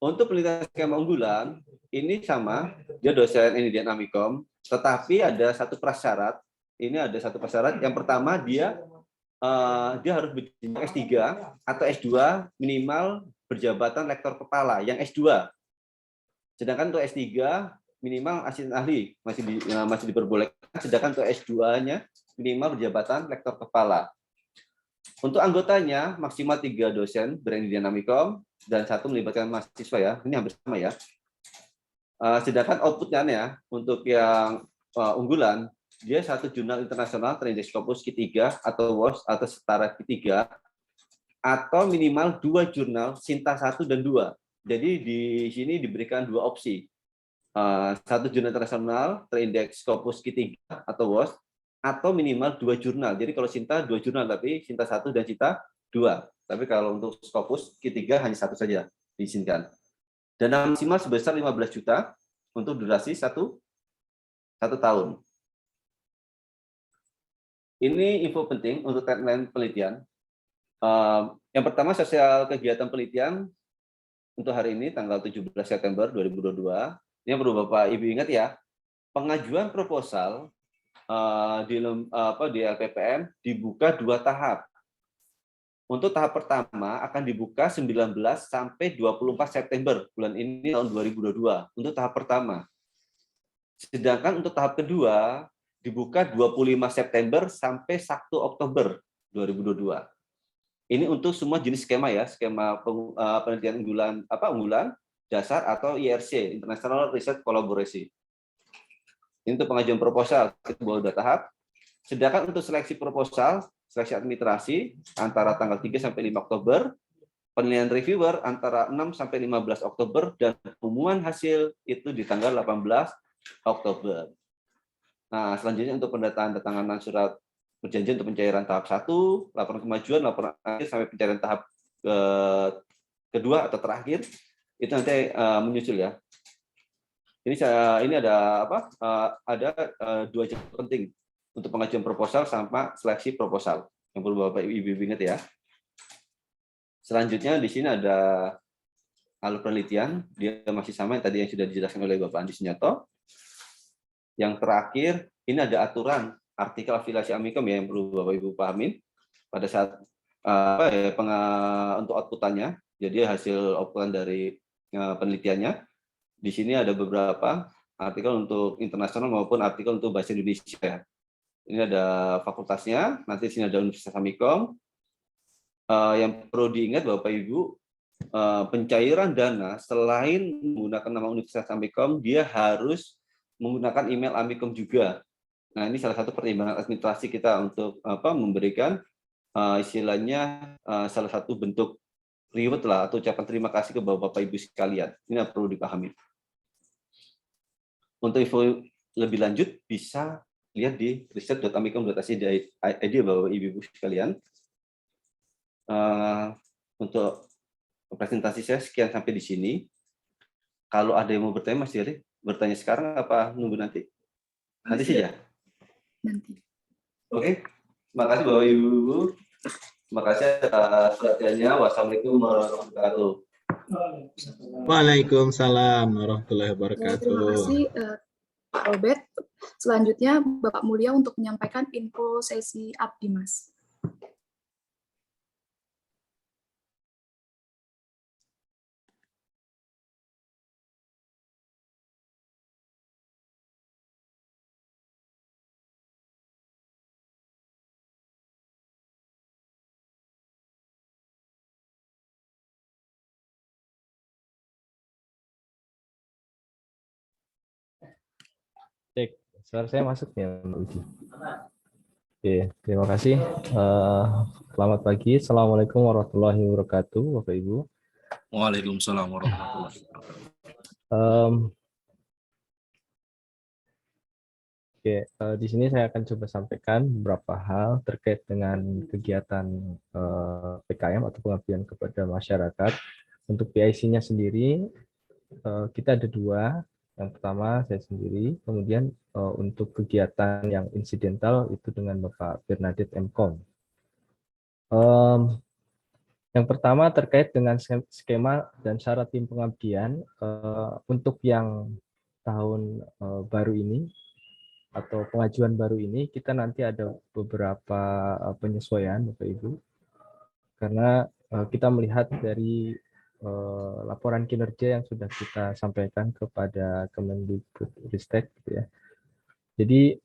Untuk penelitian skema unggulan ini sama, dia dosen NIDN Amikom, tetapi ada 1 prasyarat. Ini ada 1 prasyarat. Yang pertama dia harus berjenjang S3 atau S2 minimal berjabatan lektor kepala yang S2. Sedangkan untuk S3 minimal asisten ahli masih diperbolehkan. Sedangkan untuk S2-nya minimal berjabatan lektor kepala. Untuk anggotanya maksimal 3 dosen ber-NIDN Amikom dan 1 melibatkan mahasiswa ya. Ini hampir sama ya. Sedangkan outputnya untuk yang unggulan, dia 1 jurnal internasional terindeks Scopus Q3 atau WAS atau setara Q3, atau minimal 2 jurnal Sinta 1 dan 2. Jadi di sini diberikan 2 opsi. 1 jurnal internasional terindeks Scopus Q3 atau WAS, atau minimal 2 jurnal. Jadi kalau Sinta 2 jurnal, tapi Sinta 1 dan Sinta 2. Tapi kalau untuk Scopus Q3 hanya 1 saja diizinkan. Dana maksimal sebesar 15 juta untuk durasi 1 tahun. Ini info penting untuk timeline penelitian. Yang pertama, sosial kegiatan penelitian untuk hari ini, tanggal 17 September 2022. Ini yang perlu Bapak Ibu ingat ya, pengajuan proposal di LPPM dibuka 2 tahap. Untuk tahap pertama akan dibuka 19 sampai 24 September bulan ini tahun 2022 untuk tahap pertama. Sedangkan untuk tahap kedua dibuka 25 September sampai 1 Oktober 2022. Ini untuk semua jenis skema ya, skema penelitian unggulan dasar atau IRC, International Research Collaboration. Ini untuk pengajuan proposal kita bawa 2 tahap. Sedangkan untuk seleksi proposal, seleksi administrasi antara tanggal 3 sampai 5 Oktober, penilaian reviewer antara 6 sampai 15 Oktober, dan pengumuman hasil itu di tanggal 18 Oktober. Nah, selanjutnya untuk pendatanganan surat perjanjian untuk pencairan tahap 1, laporan kemajuan, laporan akhir sampai pencairan tahap kedua atau terakhir, itu nanti menyusul ya. Ini ada apa? Ada 2 jalur penting untuk pengajuan proposal sama seleksi proposal yang perlu Bapak Ibu ingat ya. Selanjutnya di sini ada alur penelitian, dia masih sama yang tadi yang sudah dijelaskan oleh Bapak Andi Sunyato. Yang terakhir ini ada aturan artikel afiliasi Amikom ya, yang perlu Bapak Ibu pahamin pada saat untuk outputannya. Jadi hasil outputan dari penelitiannya. Di sini ada beberapa artikel untuk internasional maupun artikel untuk bahasa Indonesia. Ini ada fakultasnya, nanti di sini ada Universitas Amikom. Yang perlu diingat Bapak Ibu, pencairan dana selain menggunakan nama Universitas Amikom, dia harus menggunakan email Amikom juga. Nah, ini salah satu pertimbangan administrasi kita untuk memberikan istilahnya salah satu bentuk reward lah atau ucapan terima kasih ke Bapak Ibu sekalian. Ini yang perlu dipahami. Untuk info lebih lanjut bisa lihat di riset.amikom.ac.id Bapak Ibu sekalian. Untuk presentasi saya sekian sampai di sini. Kalau ada yang mau bertanya, Mas Jerry, bertanya sekarang apa nunggu nanti? Nanti saja. Nanti. Oke, terima kasih Bapak Ibu. Terima kasih atas perhatiannya. Wassalamualaikum warahmatullahi wabarakatuh. Waalaikumsalam warahmatullahi Terima wabarakatuh. kasih Pak Robert. Selanjutnya Bapak Mulia untuk menyampaikan info sesi abdi Mas. Cek, suara saya masuk ya, Mbak Uji. Oke, terima kasih. Selamat pagi. Assalamualaikum warahmatullahi wabarakatuh, Bapak Ibu. Waalaikumsalam warahmatullahi wabarakatuh. Oke, di sini saya akan coba sampaikan beberapa hal terkait dengan kegiatan PKM atau pengabdian kepada masyarakat. Untuk PIC-nya sendiri, kita ada dua. Yang pertama saya sendiri, kemudian untuk kegiatan yang insidental itu dengan Bapak Bernadette M.Com. Yang pertama terkait dengan skema dan syarat tim pengabdian untuk yang tahun baru ini atau pengajuan baru ini, kita nanti ada beberapa penyesuaian Bapak Ibu, karena kita melihat dari laporan kinerja yang sudah kita sampaikan kepada Kemendikbudristek gitu ya. Jadi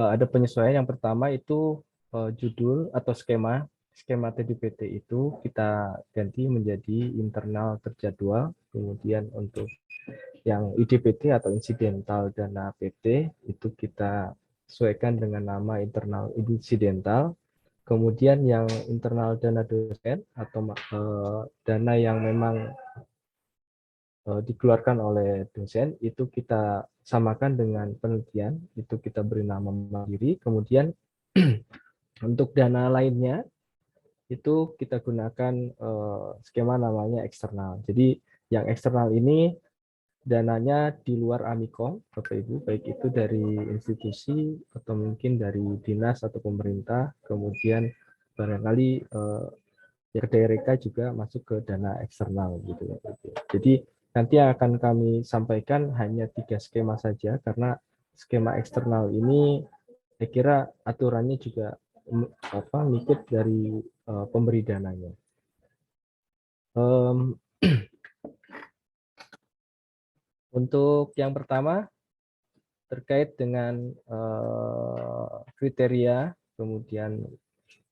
ada penyesuaian. Yang pertama itu judul atau skema TDPT itu kita ganti menjadi internal terjadwal. Kemudian untuk yang IDPT atau insidental dana PT itu kita sesuaikan dengan nama internal insidental. Kemudian yang internal dana dosen atau dana yang memang dikeluarkan oleh dosen itu kita samakan dengan penelitian, itu kita beri nama mandiri. Kemudian untuk dana lainnya itu kita gunakan skema namanya eksternal. Jadi yang eksternal ini dananya di luar Amikom, Bapak Ibu, baik itu dari institusi atau mungkin dari dinas atau pemerintah, kemudian barangkali KDRK juga masuk ke dana eksternal gitu ya. Jadi nanti akan kami sampaikan hanya 3 skema saja, karena skema eksternal ini saya kira aturannya juga ngikut dari pemberi dananya. Untuk yang pertama terkait dengan kriteria, kemudian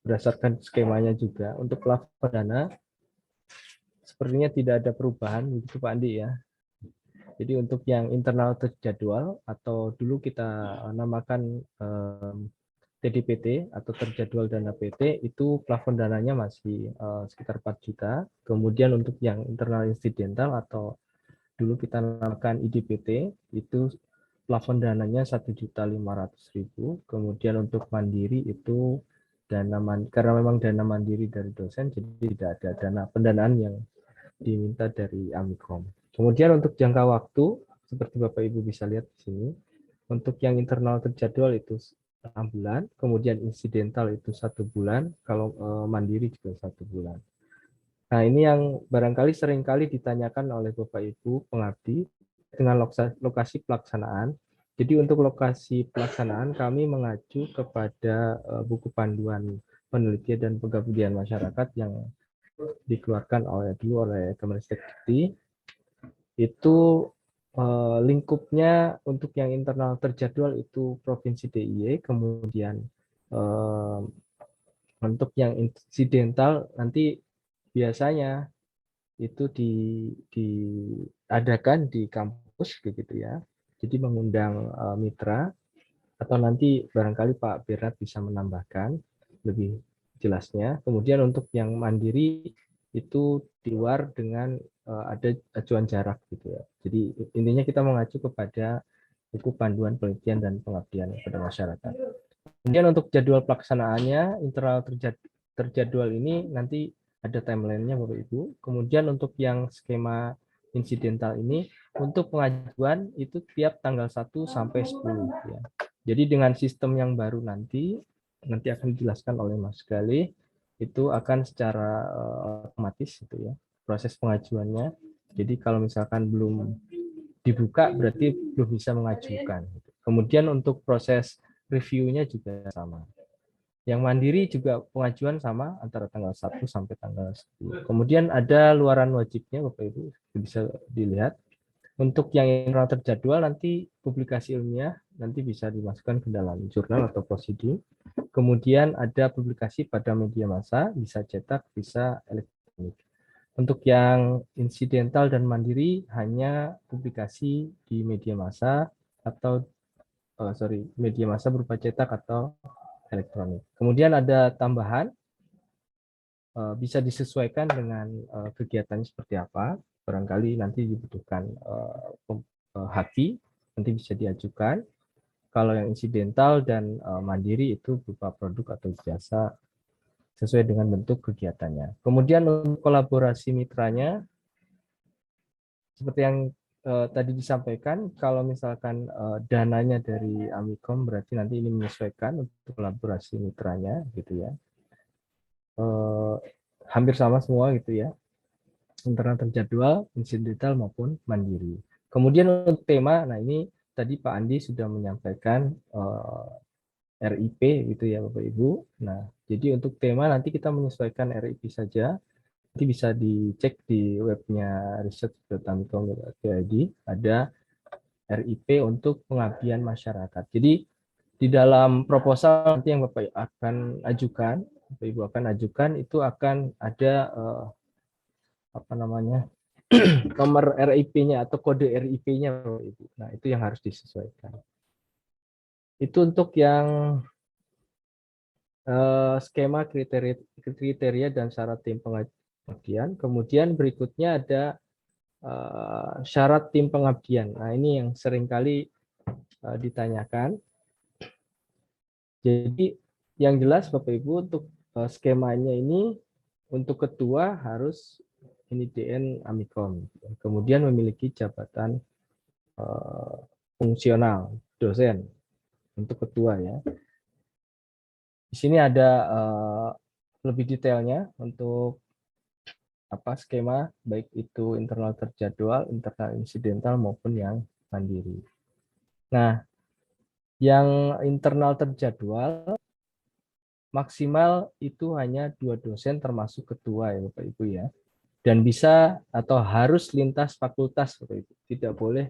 berdasarkan skemanya juga untuk plafon dana sepertinya tidak ada perubahan begitu Pak Andi ya. Jadi untuk yang internal terjadwal atau dulu kita namakan TDPT atau terjadwal dana PT itu plafon dananya masih sekitar 4 juta. Kemudian untuk yang internal insidental atau dulu kita namakan IDPT itu plafon dananya 1.500.000. Kemudian untuk mandiri itu karena memang dana mandiri dari dosen, jadi tidak ada dana pendanaan yang diminta dari Amikom. Kemudian untuk jangka waktu seperti Bapak Ibu bisa lihat di sini, untuk yang internal terjadwal itu 6 bulan, kemudian insidental itu 1 bulan, kalau mandiri juga 1 bulan. Nah, ini yang barangkali seringkali ditanyakan oleh Bapak Ibu pengabdi dengan lokasi pelaksanaan. Jadi untuk lokasi pelaksanaan kami mengacu kepada buku panduan penelitian dan pengabdian masyarakat yang dikeluarkan oleh Kemendikbud. Itu lingkupnya untuk yang internal terjadwal itu Provinsi DIY, kemudian Untuk yang insidental nanti biasanya itu diadakan di kampus begitu ya. Jadi mengundang mitra, atau nanti barangkali Pak Bernard bisa menambahkan lebih jelasnya. Kemudian untuk yang mandiri itu di luar dengan ada acuan jarak gitu ya. Jadi intinya kita mengacu kepada buku panduan penelitian dan pengabdian kepada masyarakat. Kemudian untuk jadwal pelaksanaannya, internal terjadwal ini nanti ada timeline-nya Bapak Ibu. Kemudian untuk yang skema insidental ini, untuk pengajuan itu tiap tanggal 1 sampai 10 ya. Jadi dengan sistem yang baru nanti akan dijelaskan oleh Mas Galih, itu akan secara otomatis itu ya proses pengajuannya. Jadi kalau misalkan belum dibuka berarti belum bisa mengajukan. Kemudian untuk proses reviewnya juga sama. Yang mandiri juga pengajuan sama antara tanggal 1 sampai tanggal 10. Kemudian ada luaran wajibnya Bapak Ibu bisa dilihat. Untuk yang internal terjadwal nanti publikasi ilmiah nanti bisa dimasukkan ke dalam jurnal atau prosedur. Kemudian ada publikasi pada media massa, bisa cetak, bisa elektronik. Untuk yang insidental dan mandiri hanya publikasi di media massa atau media massa berupa cetak atau elektronik. Kemudian ada tambahan, bisa disesuaikan dengan kegiatannya seperti apa. Barangkali nanti dibutuhkan haki, nanti bisa diajukan. Kalau yang insidental dan mandiri itu berupa produk atau jasa sesuai dengan bentuk kegiatannya. Kemudian untuk kolaborasi mitranya, seperti yang tadi disampaikan, kalau misalkan dananya dari Amikom berarti nanti ini menyesuaikan untuk kolaborasi mitranya gitu ya. Hampir sama semua gitu ya, internal terjadwal, insidental maupun mandiri. Kemudian untuk tema, nah ini tadi Pak Andi sudah menyampaikan RIP gitu ya Bapak Ibu. Nah, jadi untuk tema nanti kita menyesuaikan RIP saja. Nanti bisa dicek di webnya research.amikom.id, ada RIP untuk pengabdian masyarakat. Jadi di dalam proposal nanti yang Bapak akan ajukan, Bapak Ibu akan ajukan itu akan ada nomor RIP-nya atau kode RIP-nya Bapak Ibu. Nah, itu yang harus disesuaikan. Itu untuk yang skema kriteria dan syarat tim pengabdian. Kemudian berikutnya ada syarat tim pengabdian. Nah, ini yang seringkali ditanyakan. Jadi yang jelas Bapak Ibu untuk skemanya ini untuk ketua harus ini DN Amikom. Kemudian memiliki jabatan fungsional dosen untuk ketua ya. Di sini ada lebih detailnya untuk skema baik itu internal terjadwal, internal insidental maupun yang mandiri. Nah, yang internal terjadwal maksimal itu hanya 2 dosen termasuk ketua ya Bapak Ibu ya. Dan bisa atau harus lintas fakultas Bapak Ibu. Tidak boleh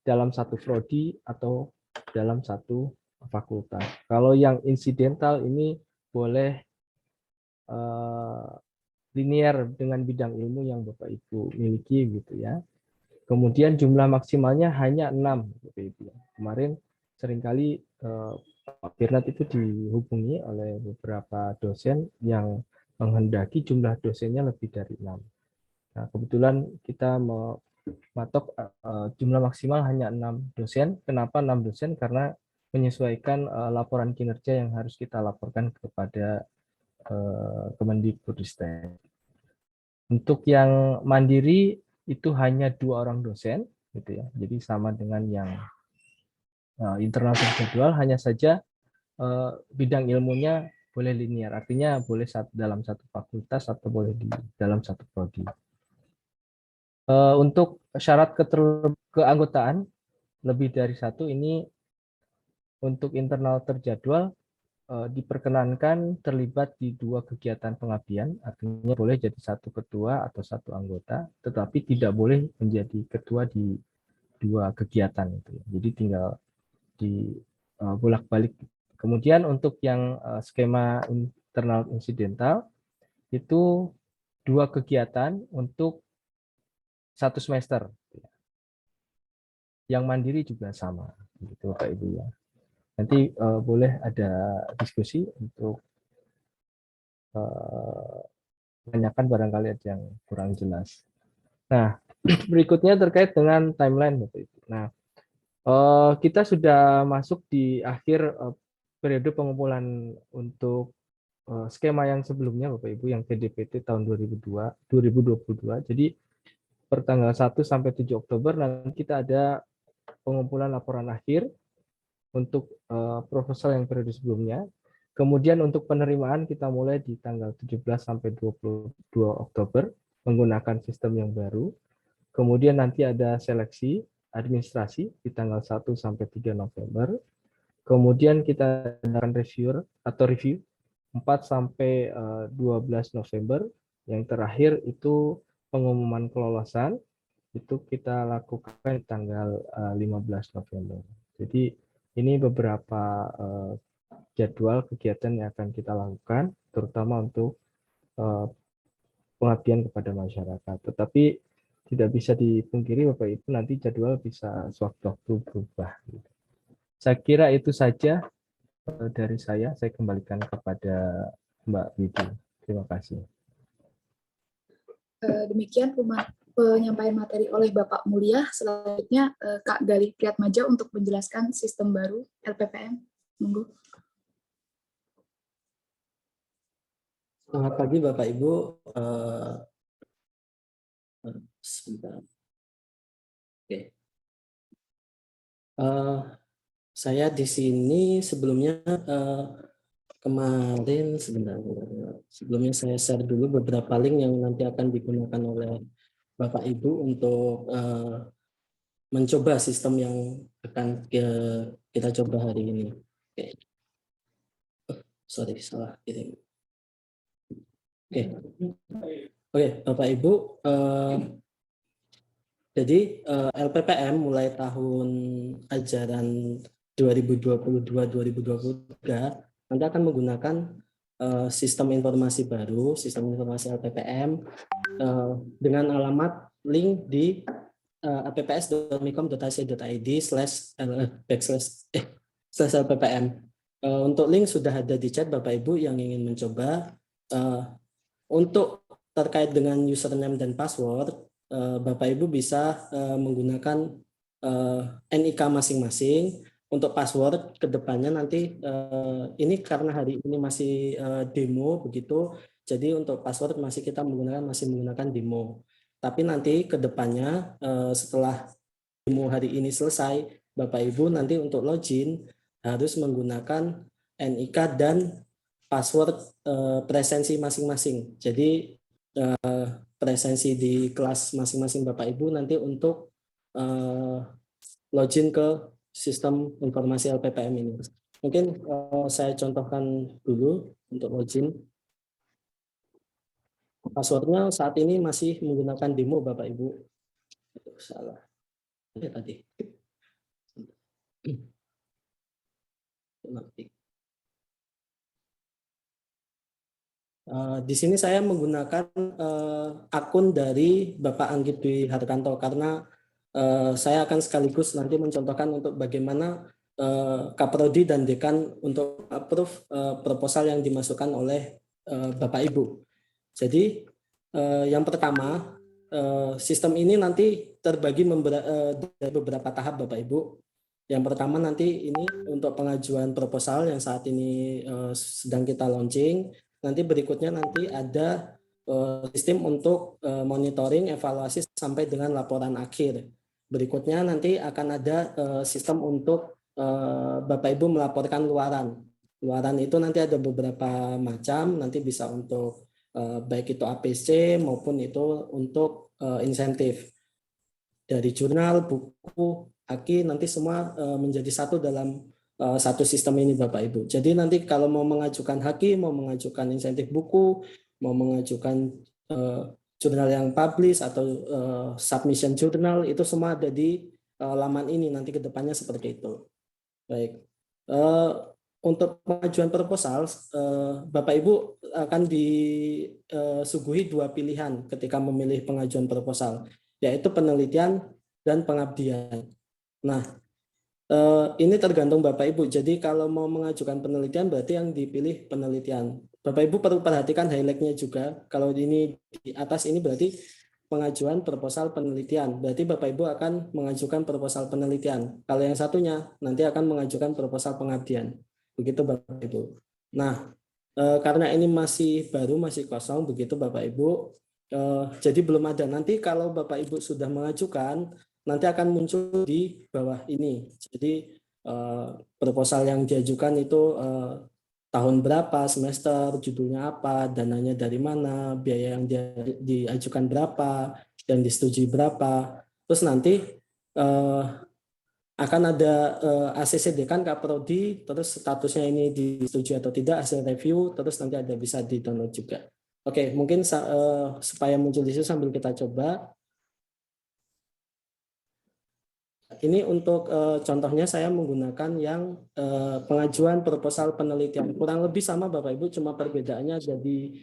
dalam satu prodi atau dalam satu fakultas. Kalau yang insidental ini boleh linear dengan bidang ilmu yang Bapak Ibu miliki gitu ya. Kemudian jumlah maksimalnya hanya 6 Bapak Ibu. Kemarin seringkali Pak Bernard itu dihubungi oleh beberapa dosen yang menghendaki jumlah dosennya lebih dari 6. Nah, kebetulan kita mematok jumlah maksimal hanya 6 dosen. Kenapa 6 dosen? Karena menyesuaikan laporan kinerja yang harus kita laporkan kepada Kemendikbudristek. Untuk yang mandiri itu hanya 2 orang dosen, gitu ya. Jadi sama dengan yang internal terjadwal, hanya saja bidang ilmunya boleh linear, artinya boleh dalam satu fakultas atau boleh di dalam satu prodi. Untuk syarat keanggotaan lebih dari 1 ini untuk internal terjadwal diperkenankan terlibat di 2 kegiatan pengabdian, artinya boleh jadi 1 ketua atau 1 anggota, tetapi tidak boleh menjadi ketua di 2 kegiatan itu. Jadi tinggal di bolak-balik Kemudian untuk yang skema internal insidental itu 2 kegiatan untuk 1 semester. Yang mandiri juga sama, gitu Bapak Ibu ya. Nanti boleh ada diskusi untuk menanyakan barangkali ada yang kurang jelas. Nah, berikutnya terkait dengan timeline Bapak Ibu. Nah, kita sudah masuk di akhir periode pengumpulan untuk skema yang sebelumnya Bapak Ibu yang PDPT tahun 2022. Jadi per tanggal 1 sampai 7 Oktober nanti kita ada pengumpulan laporan akhir untuk proposal yang periode sebelumnya. Kemudian untuk penerimaan kita mulai di tanggal 17 sampai 22 Oktober menggunakan sistem yang baru. Kemudian nanti ada seleksi administrasi di tanggal 1 sampai 3 November. Kemudian kita akan review 4 sampai 12 November. Yang terakhir itu pengumuman kelolosan itu kita lakukan di tanggal 15 November. Jadi ini beberapa jadwal kegiatan yang akan kita lakukan, terutama untuk pengabdian kepada masyarakat. Tetapi tidak bisa dipungkiri Bapak Ibu nanti jadwal bisa sewaktu-waktu berubah. Saya kira itu saja dari saya kembalikan kepada Mbak Widi. Terima kasih. Demikian penyampaian materi oleh Bapak Mulia. Selanjutnya Kak Galih Priatmaja untuk menjelaskan sistem baru LPPM. Monggo. Selamat pagi Bapak Ibu. Sebentar. Oke. Saya di sini sebelumnya kemarin sebelumnya saya share dulu beberapa link yang nanti akan digunakan oleh Bapak Ibu untuk mencoba sistem yang akan kita coba hari ini. Oke. Sorry, salah kirim. Oke, Bapak Ibu. Jadi LPPM mulai tahun ajaran 2022-2023 nanti akan menggunakan sistem informasi baru, sistem informasi LPPM dengan alamat link di apps.mikom.ac.id/LPPM. Untuk link sudah ada di chat Bapak Ibu yang ingin mencoba. Untuk terkait dengan username dan password, Bapak Ibu bisa menggunakan NIK masing-masing. Untuk password kedepannya nanti ini karena hari ini masih demo begitu, jadi untuk password kita masih menggunakan demo. Tapi nanti kedepannya setelah demo hari ini selesai, Bapak Ibu nanti untuk login harus menggunakan NIK dan password presensi masing-masing. Jadi presensi di kelas masing-masing Bapak Ibu nanti untuk login ke sistem informasi LPPM ini. Mungkin saya contohkan dulu untuk login. Passwordnya saat ini masih menggunakan demo Bapak Ibu. Salah. Ya, tadi. Di sini saya menggunakan akun dari Bapak Anggit Dwi Hartanto karena saya akan sekaligus nanti mencontohkan untuk bagaimana Kaprodi dan Dekan untuk approve proposal yang dimasukkan oleh Bapak Ibu. Jadi yang pertama, sistem ini nanti terbagi dari beberapa tahap Bapak Ibu. Yang pertama nanti ini untuk pengajuan proposal yang saat ini sedang kita launching. Nanti berikutnya nanti ada sistem untuk monitoring, evaluasi sampai dengan laporan akhir. Berikutnya nanti akan ada sistem untuk Bapak Ibu melaporkan luaran. Luaran itu nanti ada beberapa macam, nanti bisa untuk baik itu APC maupun itu untuk insentif. Dari jurnal, buku, haki, nanti semua menjadi satu dalam satu sistem ini Bapak Ibu. Jadi nanti kalau mau mengajukan haki, mau mengajukan insentif buku, mau mengajukan jurnal yang publish atau submission jurnal, itu semua ada di laman ini nanti ke depannya seperti itu. Baik. untuk pengajuan proposal, Bapak Ibu akan disuguhi 2 pilihan ketika memilih pengajuan proposal, yaitu penelitian dan pengabdian. Nah, ini tergantung Bapak Ibu. Jadi kalau mau mengajukan penelitian berarti yang dipilih penelitian. Bapak Ibu perlu perhatikan highlight-nya juga. Kalau ini di atas ini berarti pengajuan proposal penelitian. Berarti Bapak Ibu akan mengajukan proposal penelitian. Kalau yang satunya nanti akan mengajukan proposal pengabdian. Begitu Bapak Ibu. Nah, karena ini masih baru, masih kosong, begitu Bapak Ibu. Jadi belum ada. Nanti kalau Bapak Ibu sudah mengajukan, nanti akan muncul di bawah ini. Jadi proposal yang diajukan itu tahun berapa, semester, judulnya apa, dananya dari mana, biaya yang diajukan berapa, dan disetujui berapa. Terus nanti akan ada ACC Dekan Kaprodi, terus statusnya ini disetujui atau tidak, hasil review, terus nanti ada bisa di-download juga. Oke, mungkin supaya muncul di situ sambil kita coba. Ini untuk contohnya saya menggunakan yang pengajuan proposal penelitian. Kurang lebih sama Bapak Ibu, cuma perbedaannya ada di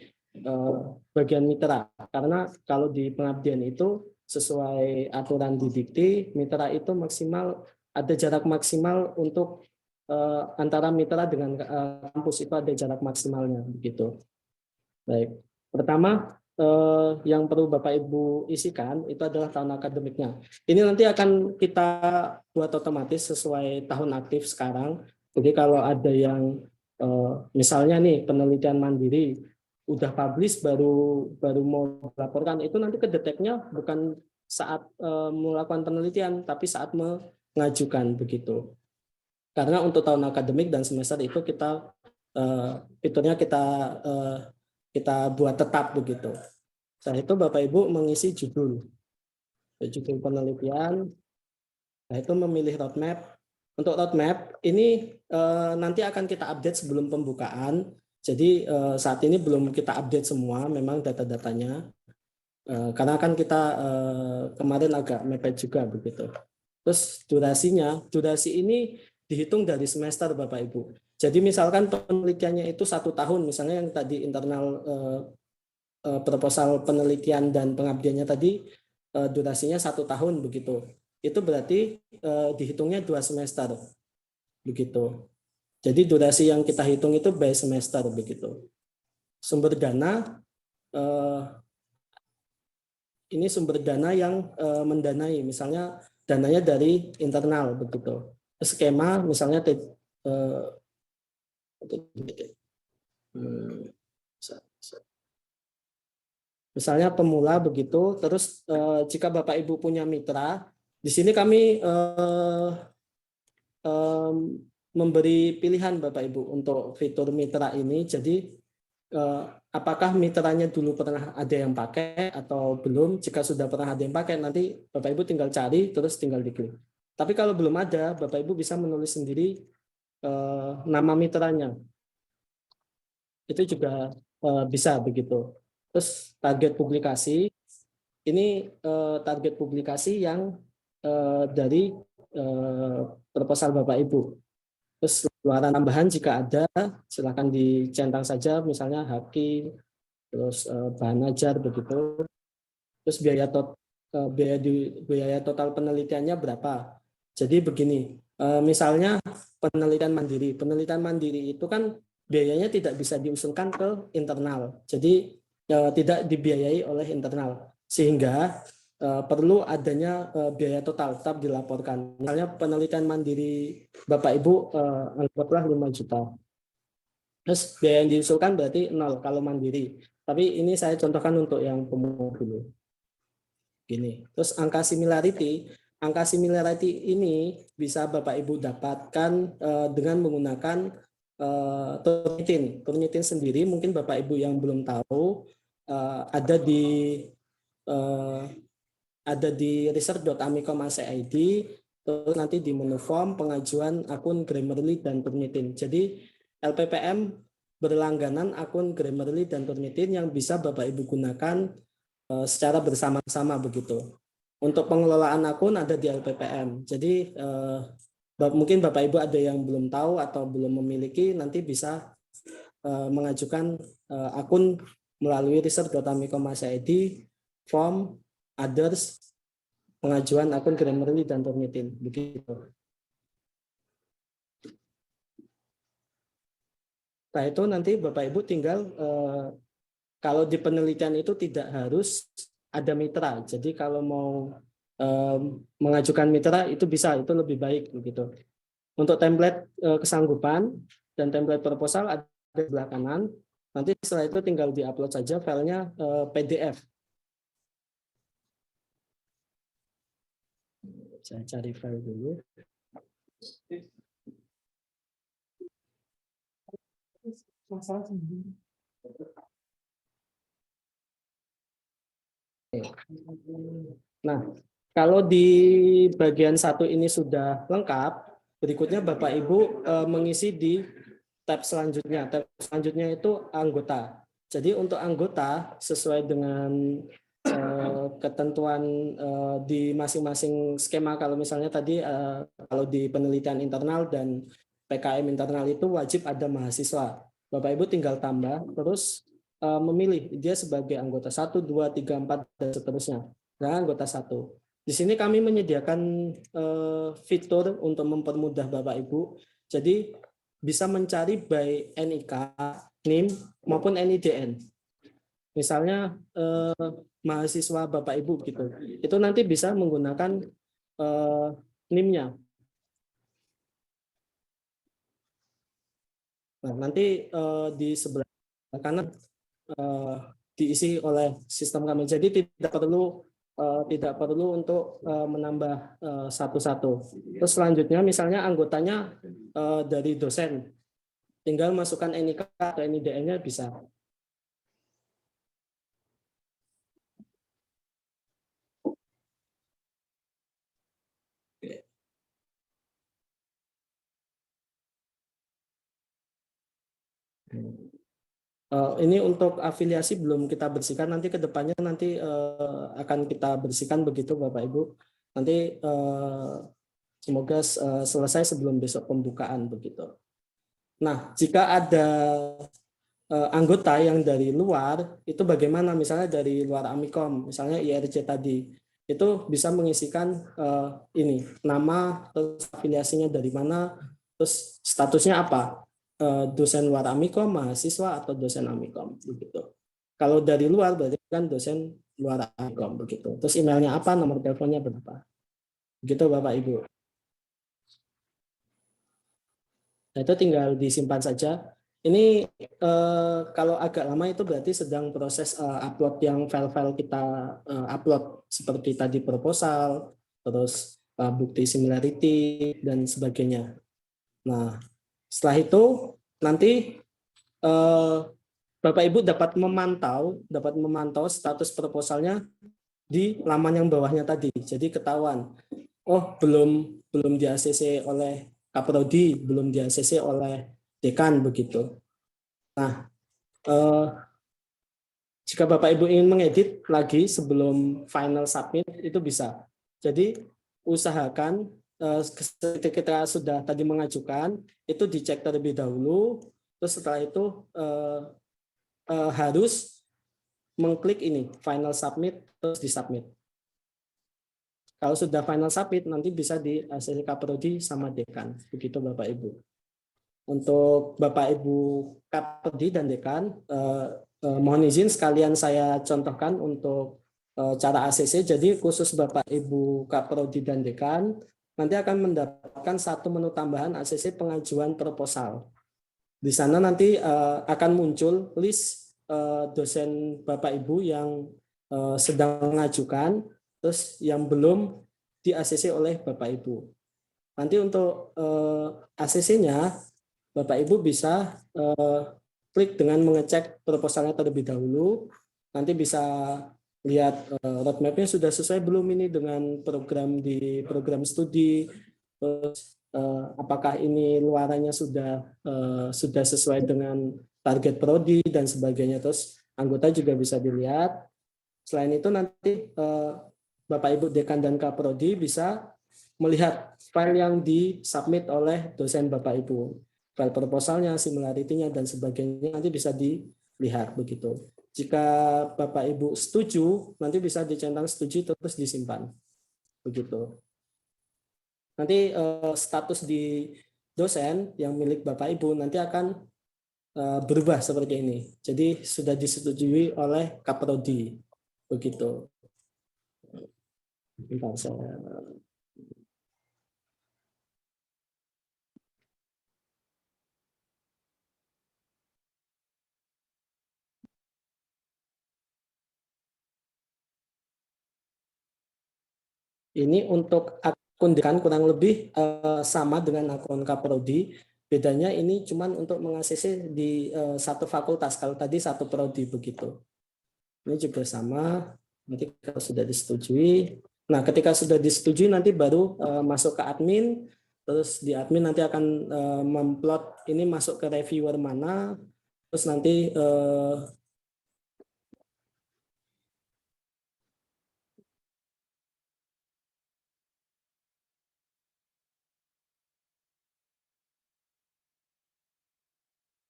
bagian mitra. Karena kalau di pengabdian itu sesuai aturan di Dikti, mitra itu maksimal ada jarak maksimal untuk antara mitra dengan kampus itu ada jarak maksimalnya begitu. Baik. Pertama yang perlu Bapak Ibu isikan itu adalah tahun akademiknya. Ini nanti akan kita buat otomatis sesuai tahun aktif sekarang. Jadi kalau ada yang misalnya nih penelitian mandiri udah publish baru mau melaporkan, itu nanti kedeteknya bukan saat melakukan penelitian tapi saat mengajukan begitu. Karena untuk tahun akademik dan semester itu kita fiturnya kita buat tetap begitu. Setelah itu Bapak Ibu mengisi judul penelitian. Nah, itu memilih roadmap. Untuk roadmap ini nanti akan kita update sebelum pembukaan. Jadi saat ini belum kita update semua, memang data-datanya. Karena kan kita kemarin agak mepet juga begitu. Terus durasi ini dihitung dari semester Bapak Ibu. Jadi misalkan penelitiannya itu 1 tahun, misalnya yang tadi internal proposal penelitian dan pengabdiannya tadi durasinya 1 tahun begitu. Itu berarti dihitungnya 2 semester begitu. Jadi durasi yang kita hitung itu by semester begitu. Sumber dana ini sumber dana yang mendanai, misalnya dananya dari internal begitu. Skema misalnya misalnya pemula begitu. Terus jika Bapak Ibu punya mitra, di sini kami memberi pilihan Bapak Ibu untuk fitur mitra ini. Jadi apakah mitranya dulu pernah ada yang pakai atau belum? Jika sudah pernah ada yang pakai, nanti Bapak Ibu tinggal cari terus tinggal diklik. Tapi kalau belum ada, Bapak Ibu bisa menulis sendiri nama mitranya. Itu juga bisa begitu. Terus target publikasi, ini target publikasi yang dari proposal Bapak Ibu. Terus luaran tambahan jika ada, silakan dicentang saja, misalnya haki, terus bahan ajar begitu. Terus biaya total penelitiannya berapa? Jadi begini, misalnya penelitian mandiri itu kan biayanya tidak bisa diusulkan ke internal. Jadi tidak dibiayai oleh internal, sehingga perlu adanya biaya total tetap dilaporkan. Misalnya penelitian mandiri Bapak Ibu anggaplah 5 juta. Terus biaya yang diusulkan berarti 0 kalau mandiri. Tapi ini saya contohkan untuk yang pemula dulu. Gini. Terus angka similarity ini bisa Bapak Ibu dapatkan dengan menggunakan Turnitin sendiri. Mungkin Bapak Ibu yang belum tahu ada di research.amikom.ac.id, terus nanti di menu form pengajuan akun Grammarly dan Turnitin. Jadi LPPM berlangganan akun Grammarly dan Turnitin yang bisa Bapak Ibu gunakan secara bersama-sama begitu. Untuk pengelolaan akun ada di LPPM. Jadi Mungkin Bapak Ibu ada yang belum tahu atau belum memiliki, nanti bisa mengajukan akun melalui research.amikom.id form others pengajuan akun Grammarly dan Turnitin begitu. Nah itu nanti Bapak Ibu tinggal kalau di penelitian itu tidak harus ada mitra. Jadi kalau mau mengajukan mitra itu bisa, itu lebih baik begitu. Untuk template kesanggupan dan template proposal ada di sebelah kanan. Nanti setelah itu tinggal diupload saja filenya PDF. Saya cari file dulu. Nah, kalau di bagian satu ini sudah lengkap, berikutnya Bapak Ibu mengisi di tab selanjutnya. Tab selanjutnya itu anggota. Jadi untuk anggota sesuai dengan ketentuan di masing-masing skema. Kalau misalnya tadi kalau di penelitian internal dan PKM internal itu wajib ada mahasiswa. Bapak Ibu tinggal tambah terus memilih dia sebagai anggota 1, 2, 3, 4 dan seterusnya. Nah, anggota 1. Di sini kami menyediakan fitur untuk mempermudah Bapak Ibu. Jadi bisa mencari by NIK, NIM maupun NIDN. Misalnya mahasiswa Bapak Ibu gitu. Itu nanti bisa menggunakan NIM-nya. Nah, nanti di sebelah kanan diisi oleh sistem kami. Jadi tidak perlu untuk menambah satu-satu. Terus selanjutnya misalnya anggotanya dari dosen, tinggal masukkan NIK atau NIDN-nya bisa. Ini untuk afiliasi belum kita bersihkan, nanti ke depannya nanti akan kita bersihkan begitu Bapak Ibu. Nanti semoga selesai sebelum besok pembukaan begitu. Nah, jika ada anggota yang dari luar, itu bagaimana? Misalnya dari luar Amikom, misalnya IRC tadi, itu bisa mengisikan ini, nama, terus afiliasinya dari mana, terus statusnya apa? Dosen luar Amikom, mahasiswa atau dosen Amikom begitu. Kalau dari luar berarti kan dosen luar Amikom begitu. Terus emailnya apa, nomor teleponnya berapa. Begitu Bapak Ibu. Nah, itu tinggal disimpan saja. Ini kalau agak lama itu berarti sedang proses upload yang file-file kita upload seperti tadi proposal, terus bukti similarity dan sebagainya. Nah, setelah itu nanti Bapak Ibu dapat memantau status proposalnya di laman yang bawahnya tadi. Jadi ketahuan, oh belum di ACC oleh Kaprodi, belum di ACC oleh dekan begitu. Nah, jika Bapak Ibu ingin mengedit lagi sebelum final submit itu bisa. Jadi usahakan ketika sudah tadi mengajukan itu dicek terlebih dahulu, terus setelah itu harus mengklik ini final submit terus disubmit. Kalau sudah final submit nanti bisa di ACC Kaprodi sama dekan, begitu Bapak Ibu. Untuk Bapak Ibu Kaprodi dan dekan, mohon izin sekalian saya contohkan untuk cara ACC. Jadi khusus Bapak Ibu Kaprodi dan dekan nanti akan mendapatkan satu menu tambahan ACC pengajuan proposal. Di sana nanti akan muncul list dosen Bapak Ibu yang sedang mengajukan, terus yang belum di ACC oleh Bapak Ibu. Nanti untuk ACC-nya, Bapak Ibu bisa klik dengan mengecek proposalnya terlebih dahulu. Nanti bisa lihat roadmap-nya sudah sesuai belum ini dengan program studi, terus apakah ini luarannya sudah sesuai dengan target prodi dan sebagainya. Terus anggota juga bisa dilihat. Selain itu nanti Bapak Ibu dekan dan kaprodi bisa melihat file yang disubmit oleh dosen Bapak Ibu. File proposalnya, similarity-nya, dan sebagainya nanti bisa dilihat begitu. Jika Bapak Ibu setuju, nanti bisa dicentang setuju terus disimpan. Begitu. Nanti status di dosen yang milik Bapak Ibu nanti akan berubah seperti ini. Jadi sudah disetujui oleh Kaprodi. Begitu. Bentar, saya... Ini untuk akun dekan kurang lebih sama dengan akun Kaprodi. Bedanya ini cuman untuk mengaksesi di satu fakultas. Kalau tadi satu prodi begitu. Ini juga sama. Nanti kalau sudah disetujui. Nah, ketika sudah disetujui nanti baru masuk ke admin. Terus di admin nanti akan memplot ini masuk ke reviewer mana. Terus nanti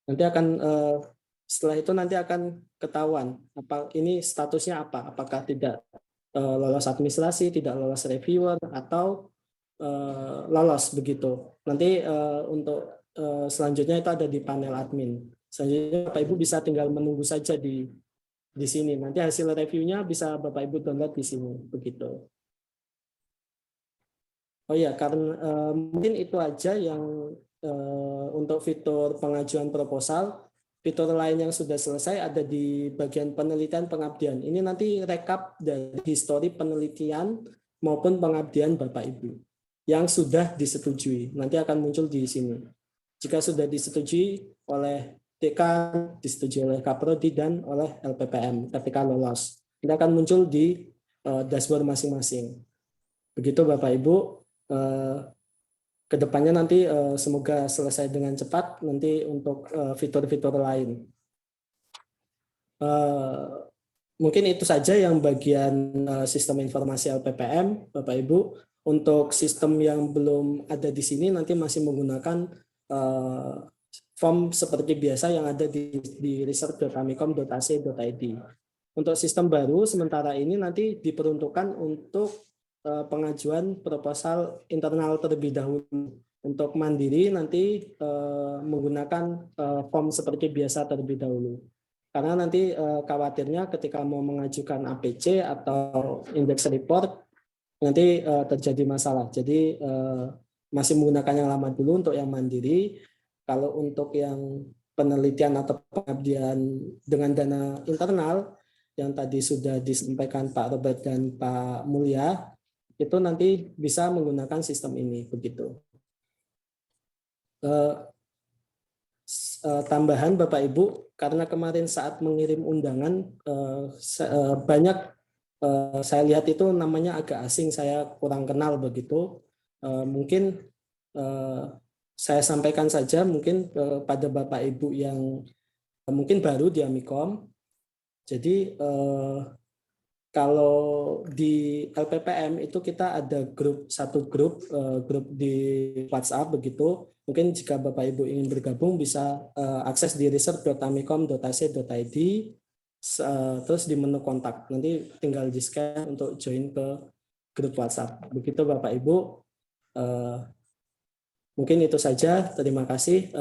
akan setelah itu nanti akan ketahuan apa ini statusnya apa, apakah tidak lolos administrasi, tidak lolos reviewer, atau lolos begitu. Nanti untuk selanjutnya itu ada di panel admin. Selanjutnya Bapak Ibu bisa tinggal menunggu saja di sini. Nanti hasil reviewnya bisa Bapak Ibu download di sini begitu. Oh ya, karena mungkin itu aja yang untuk fitur pengajuan proposal. Fitur lain yang sudah selesai ada di bagian penelitian pengabdian. Ini nanti rekap dari histori penelitian maupun pengabdian Bapak Ibu yang sudah disetujui. Nanti akan muncul di sini. Jika sudah disetujui oleh dekan, disetujui oleh Kaprodi dan oleh LPPM ketika lolos, ini akan muncul di dashboard masing-masing. Begitu Bapak Ibu. Kedepannya nanti semoga selesai dengan cepat nanti untuk fitur-fitur lain. Mungkin itu saja yang bagian sistem informasi LPPM, Bapak Ibu. Untuk sistem yang belum ada di sini nanti masih menggunakan form seperti biasa yang ada di research.amikom.ac.id. Untuk sistem baru sementara ini nanti diperuntukkan untuk pengajuan proposal internal terlebih dahulu. Untuk mandiri nanti menggunakan form seperti biasa terlebih dahulu. Karena nanti khawatirnya ketika mau mengajukan APC atau index report nanti terjadi masalah. Jadi masih menggunakan yang lama dulu untuk yang mandiri. Kalau untuk yang penelitian atau pengabdian dengan dana internal yang tadi sudah disampaikan Pak Robert dan Pak Mulya, itu nanti bisa menggunakan sistem ini begitu. Tambahan Bapak Ibu, karena kemarin saat mengirim undangan banyak saya lihat itu namanya agak asing, saya kurang kenal begitu. Mungkin saya sampaikan saja mungkin pada Bapak Ibu yang mungkin baru di Amikom. Jadi kalau di LPPM itu kita ada satu grup di WhatsApp begitu. Mungkin jika Bapak Ibu ingin bergabung bisa akses di research.amikom.ac.id terus di menu kontak. Nanti tinggal di-scan untuk join ke grup WhatsApp. Begitu Bapak Ibu. Mungkin itu saja. Terima kasih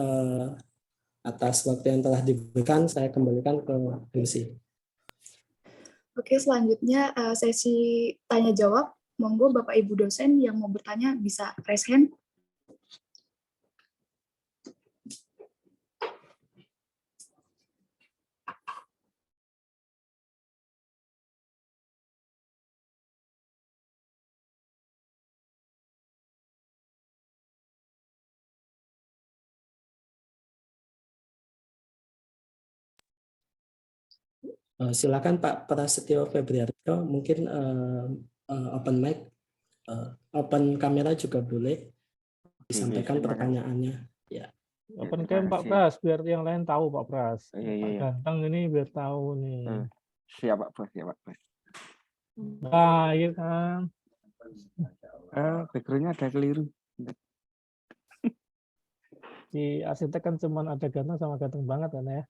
atas waktu yang telah diberikan. Saya kembalikan ke MC. Oke, selanjutnya sesi tanya jawab. Monggo Bapak Ibu dosen yang mau bertanya bisa raise hand. Silakan Pak Prasetyo Febriarto, mungkin open mic, open kamera juga boleh disampaikan pertanyaannya. Ya. Open cam Pak Pras, biar yang lain tahu Pak Pras. Pak Ganteng ini biar tahu nih. Siap Pak Pras, siap Pak Pras. Nah, iya kan. Background-nya ada keliru. Di arsitek kan cuma ada ganteng sama ganteng banget kan ya.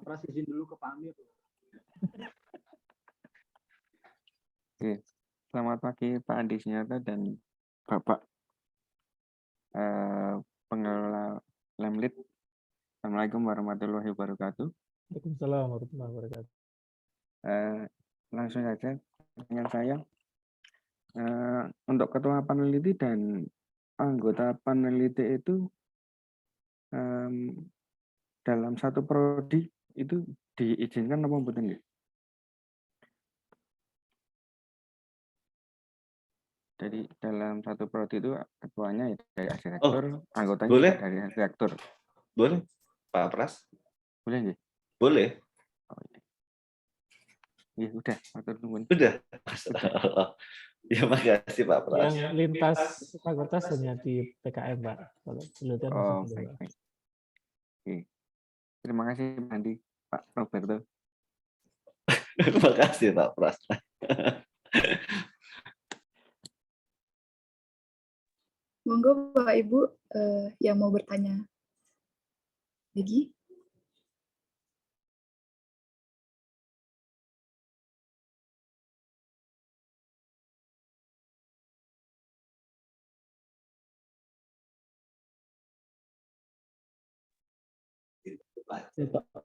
Pras izin dulu ke Pak Amir. Oke. Selamat pagi Pak Andi Sunyata dan Bapak pengelola Lemlit. Assalamualaikum warahmatullahi wabarakatuh. Waalaikumsalam warahmatullahi wabarakatuh. Langsung saja dengan saya. Untuk ketua peneliti dan anggota peneliti itu dalam satu prodi itu diizinkan apa mboten nggih? Jadi dalam satu prodi itu ketuanya dari arsitektur, anggotanya boleh. dari arsitektur. Boleh, Pak Pras? Boleh nggih? Boleh. Oh, iya, udah, matur nuwun. Udah. Ya, makasih Pak Pras. Yang lintas fakultas hanya di PKM, Pak. Kalau penelitian masih Oh, belum, baik, Pak. baik. Oke. Terima kasih Pak Andi, Pak Roberto. Terima kasih Pak Pras. Monggo Bapak Ibu yang mau bertanya lagi.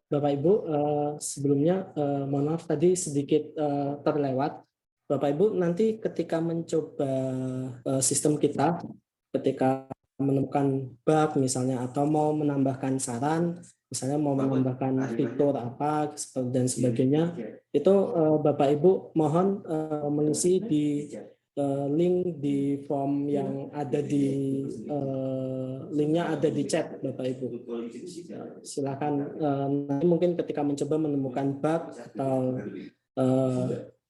Bapak Ibu, sebelumnya mohon maaf tadi sedikit terlewat. Bapak Ibu nanti ketika mencoba sistem kita, ketika menemukan bug misalnya atau mau menambahkan saran, misalnya mau menambahkan fitur apa dan sebagainya, itu Bapak Ibu mohon mengisi di link di form yang ada di linknya ada di chat Bapak Ibu. Silakan nanti mungkin ketika mencoba menemukan bug atau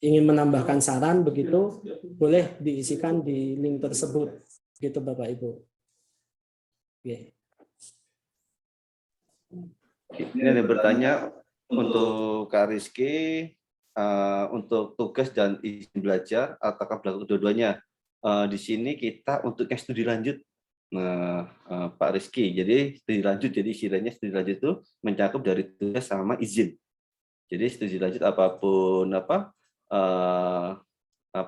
ingin menambahkan saran begitu boleh diisikan di link tersebut gitu Bapak Ibu. Oke. Ini ada yang bertanya untuk Kak Rizky, untuk tugas dan izin belajar, apakah berlaku kedua-duanya? Di sini kita untuk yang studi lanjut, Pak Rizky. Jadi studi lanjut, jadi istilahnya studi lanjut itu mencakup dari tugas sama izin. Jadi studi lanjut apapun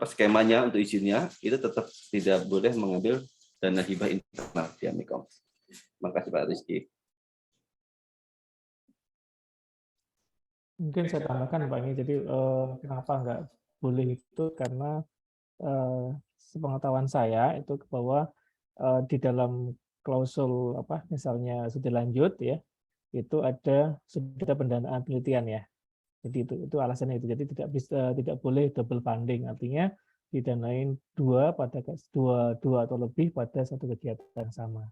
skemanya untuk izinnya itu tetap tidak boleh mengambil dana hibah internal di Amikom. Terima kasih Pak Rizky. Mungkin saya tambahkan Pak ini, jadi kenapa nggak boleh itu karena sepengetahuan saya itu bahwa di dalam klausul apa misalnya studi lanjut ya itu sudah pendanaan penelitian ya. Jadi itu alasannya itu. Jadi tidak boleh double funding, artinya didanain dua atau lebih pada satu kegiatan yang sama.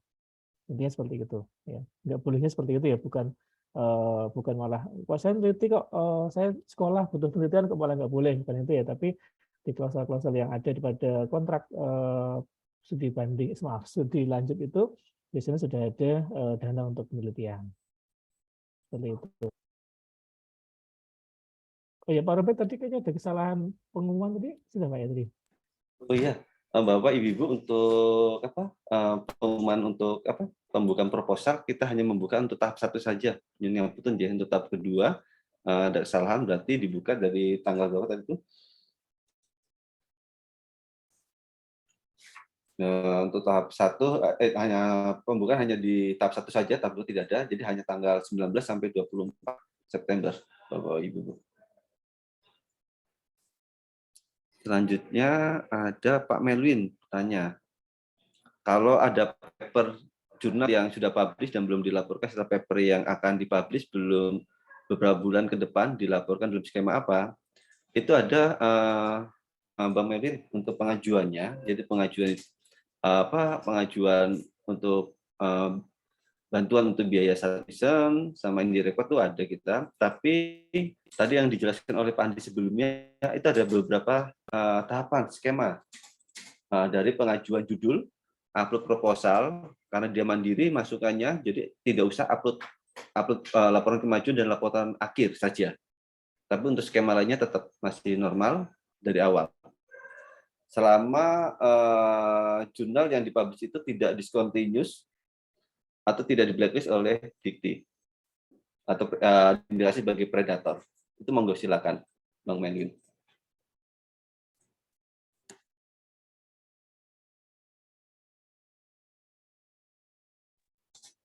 Intinya seperti itu ya. Nggak bolehnya seperti itu ya, bukan malah saya meneliti kok, saya sekolah butuh penelitian kok malah nggak boleh, bukan itu ya, tapi di klausul-klausul yang ada pada kontrak studi lanjut itu biasanya sudah ada dana untuk penelitian seperti itu. Oh ya Pak Robert, tadi kayaknya ada kesalahan pengumuman tadi, sudah Pak ya tadi? Oh iya, Bapak Ibu untuk pengumuman untuk pembukaan proposal kita hanya membuka untuk tahap 1 saja. Ini yang betul ya, untuk tahap kedua ada kesalahan berarti dibuka dari tanggal berapa tadi itu? Untuk tahap 1 hanya pembukaan hanya di tahap 1 saja, tahap 2 tidak ada, jadi hanya tanggal 19 sampai 24 September, Bapak Ibu. Selanjutnya ada Pak Melwin tanya, kalau ada paper jurnal yang sudah publish dan belum dilaporkan setelah paper yang akan dipublish belum beberapa bulan ke depan dilaporkan dalam skema apa, itu ada Mbak Melwin untuk pengajuannya. Jadi pengajuan untuk bantuan untuk biaya submission sama indirect cost itu ada kita, tapi tadi yang dijelaskan oleh Pak Andi sebelumnya itu ada beberapa tahapan skema dari pengajuan judul, upload proposal karena dia mandiri masukannya, jadi tidak usah upload laporan kemajuan dan laporan akhir saja, tapi untuk skema lainnya tetap masih normal dari awal. selama jurnal yang dipublish itu tidak discontinuous atau tidak di blacklist oleh Dikti atau dinilai sebagai predator. Itu monggo silakan, Bang Menwin.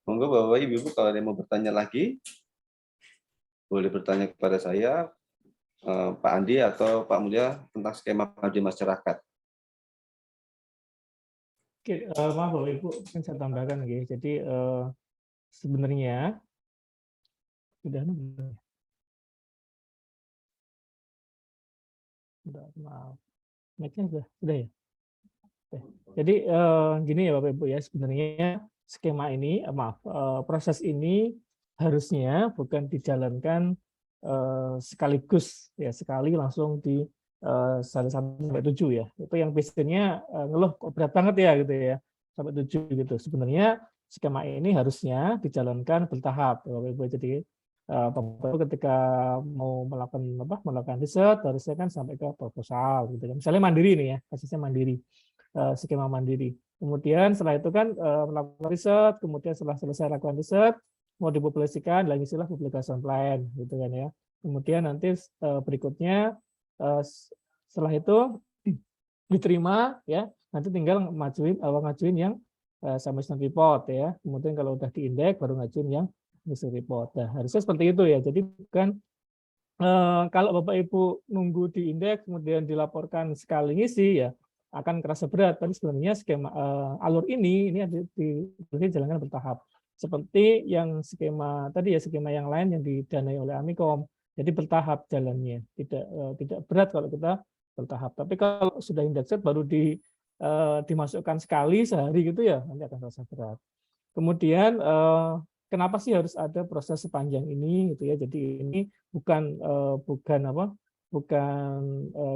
Monggo Bapak Ibu kalau ada yang mau bertanya lagi, boleh bertanya kepada saya, Pak Andi atau Pak Mulya tentang skema pengabdian masyarakat. Oke, maaf Bapak Ibu, kan saya tambahkan ya. Jadi sebenarnya sudah maaf, mic-nya sudah ya. Oke. Jadi gini ya Bapak Ibu ya, sebenarnya skema ini, proses ini harusnya bukan dijalankan sekaligus ya, sekali langsung di 1-7 ya. Itu yang biasanya ngeluh kok berat banget ya gitu ya, sampai 7 gitu. Sebenarnya skema ini harusnya dijalankan bertahap Bapak Ibu. Jadi Bapak Ibu ketika mau melakukan riset harusnya kan sampai ke proposal gitu kan. Misalnya mandiri nih ya, kasusnya mandiri. Skema mandiri. Kemudian setelah itu kan melakukan riset, kemudian setelah selesai lakukan riset, mau dipublikasikan, lagi istilah publication plan, gitu kan ya. Kemudian nanti berikutnya setelah itu diterima, ya, nanti tinggal ngajuin yang submission report ya. Kemudian kalau udah diindeks baru ngajuin yang mission report. Nah, harusnya seperti itu ya. Jadi bukan kalau Bapak Ibu nunggu diindeks kemudian dilaporkan sekali ngisi ya akan kerasa berat, tapi sebenarnya skema alur ini dijalankan bertahap. Seperti yang skema tadi ya, skema yang lain yang didanai oleh Amikom. Jadi bertahap jalannya, tidak berat kalau kita bertahap. Tapi kalau sudah indexed baru dimasukkan sekali sehari gitu ya, nanti akan terasa berat. Kemudian kenapa sih harus ada proses sepanjang ini gitu ya? Jadi ini bukan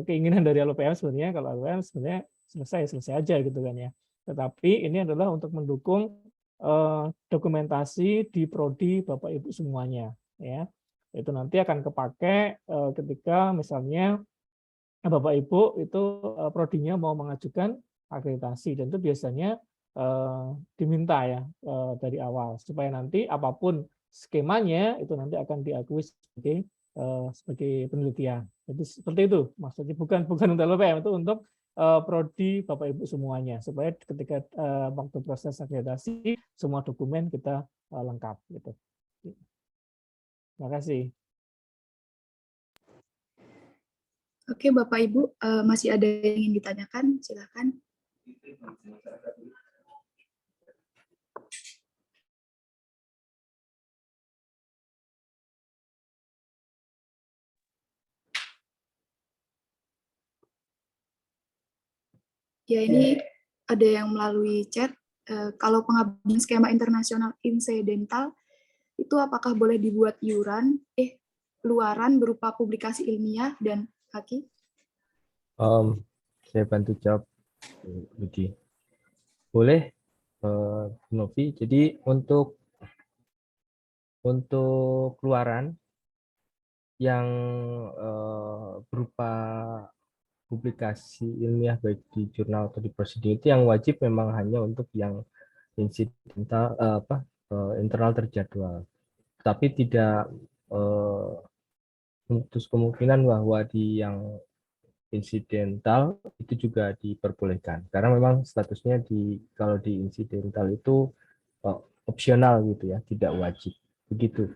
keinginan dari LPM sebenarnya. Kalau LPM sebenarnya selesai aja gitu kan ya. Tetapi ini adalah untuk mendukung dokumentasi di prodi Bapak Ibu semuanya ya. Itu nanti akan kepakai ketika misalnya Bapak Ibu itu prodinya mau mengajukan akreditasi, dan itu biasanya diminta ya dari awal supaya nanti apapun skemanya itu nanti akan diakui sebagai penelitian. Jadi seperti itu maksudnya, bukan untuk LPM, itu untuk prodi Bapak Ibu semuanya supaya ketika waktu proses akreditasi semua dokumen kita lengkap gitu. Terima kasih. Oke Bapak Ibu, masih ada yang ingin ditanyakan? Silakan. Ya, ini ada yang melalui chat. Kalau pengabdian skema internasional insidental, itu apakah boleh dibuat luaran berupa publikasi ilmiah dan Haki? Saya bantu jawab, Budi. Boleh, Novi. Jadi untuk keluaran yang berupa publikasi ilmiah baik di jurnal atau di proceeding itu yang wajib memang hanya untuk yang insidental internal terjadwal, tapi tidak menutup kemungkinan bahwa di yang insidental itu juga diperbolehkan karena memang statusnya kalau di insidental itu opsional gitu ya, tidak wajib begitu.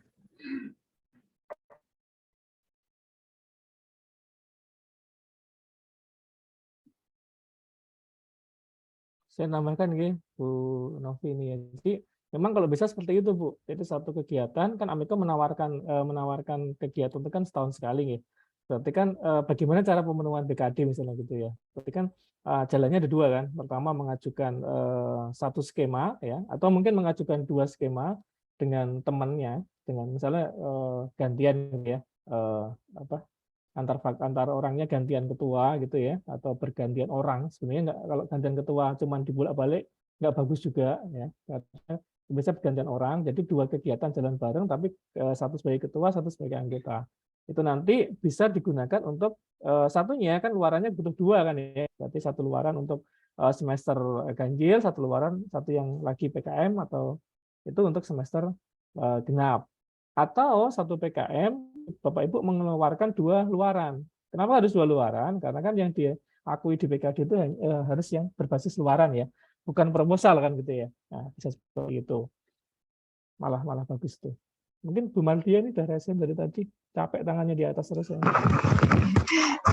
Saya tambahkan Bu Novi ini ya. Jadi memang kalau bisa seperti itu Bu. Jadi satu kegiatan kan Amikom menawarkan kegiatan itu kan setahun sekali ya. Berarti kan bagaimana cara pemenuhan BKD misalnya gitu ya. Berarti kan jalannya ada dua kan. Pertama mengajukan satu skema ya, atau mungkin mengajukan dua skema dengan temannya, dengan misalnya gantian ya, antar orangnya gantian ketua gitu ya, atau bergantian orang. Sebenarnya kalau gantian ketua cuman dibolak-balik nggak bagus juga ya, karena bisa bergantian orang. Jadi dua kegiatan jalan bareng, tapi satu sebagai ketua, satu sebagai anggota. itu nanti bisa digunakan untuk satunya kan luarannya butuh 2 kan ya. Berarti 1 luaran untuk semester ganjil, 1 luaran, 1 yang lagi PKM atau itu untuk semester genap. Atau 1 PKM Bapak Ibu mengeluarkan 2 luaran. Kenapa harus 2 luaran? Karena kan yang diakui di PKD itu harus yang berbasis luaran ya, bukan proposal kan gitu ya. Nah, bisa seperti itu. Malah bagus tuh. Mungkin Bu Maldia ini udah resen dari tadi, capek tangannya di atas terus ya.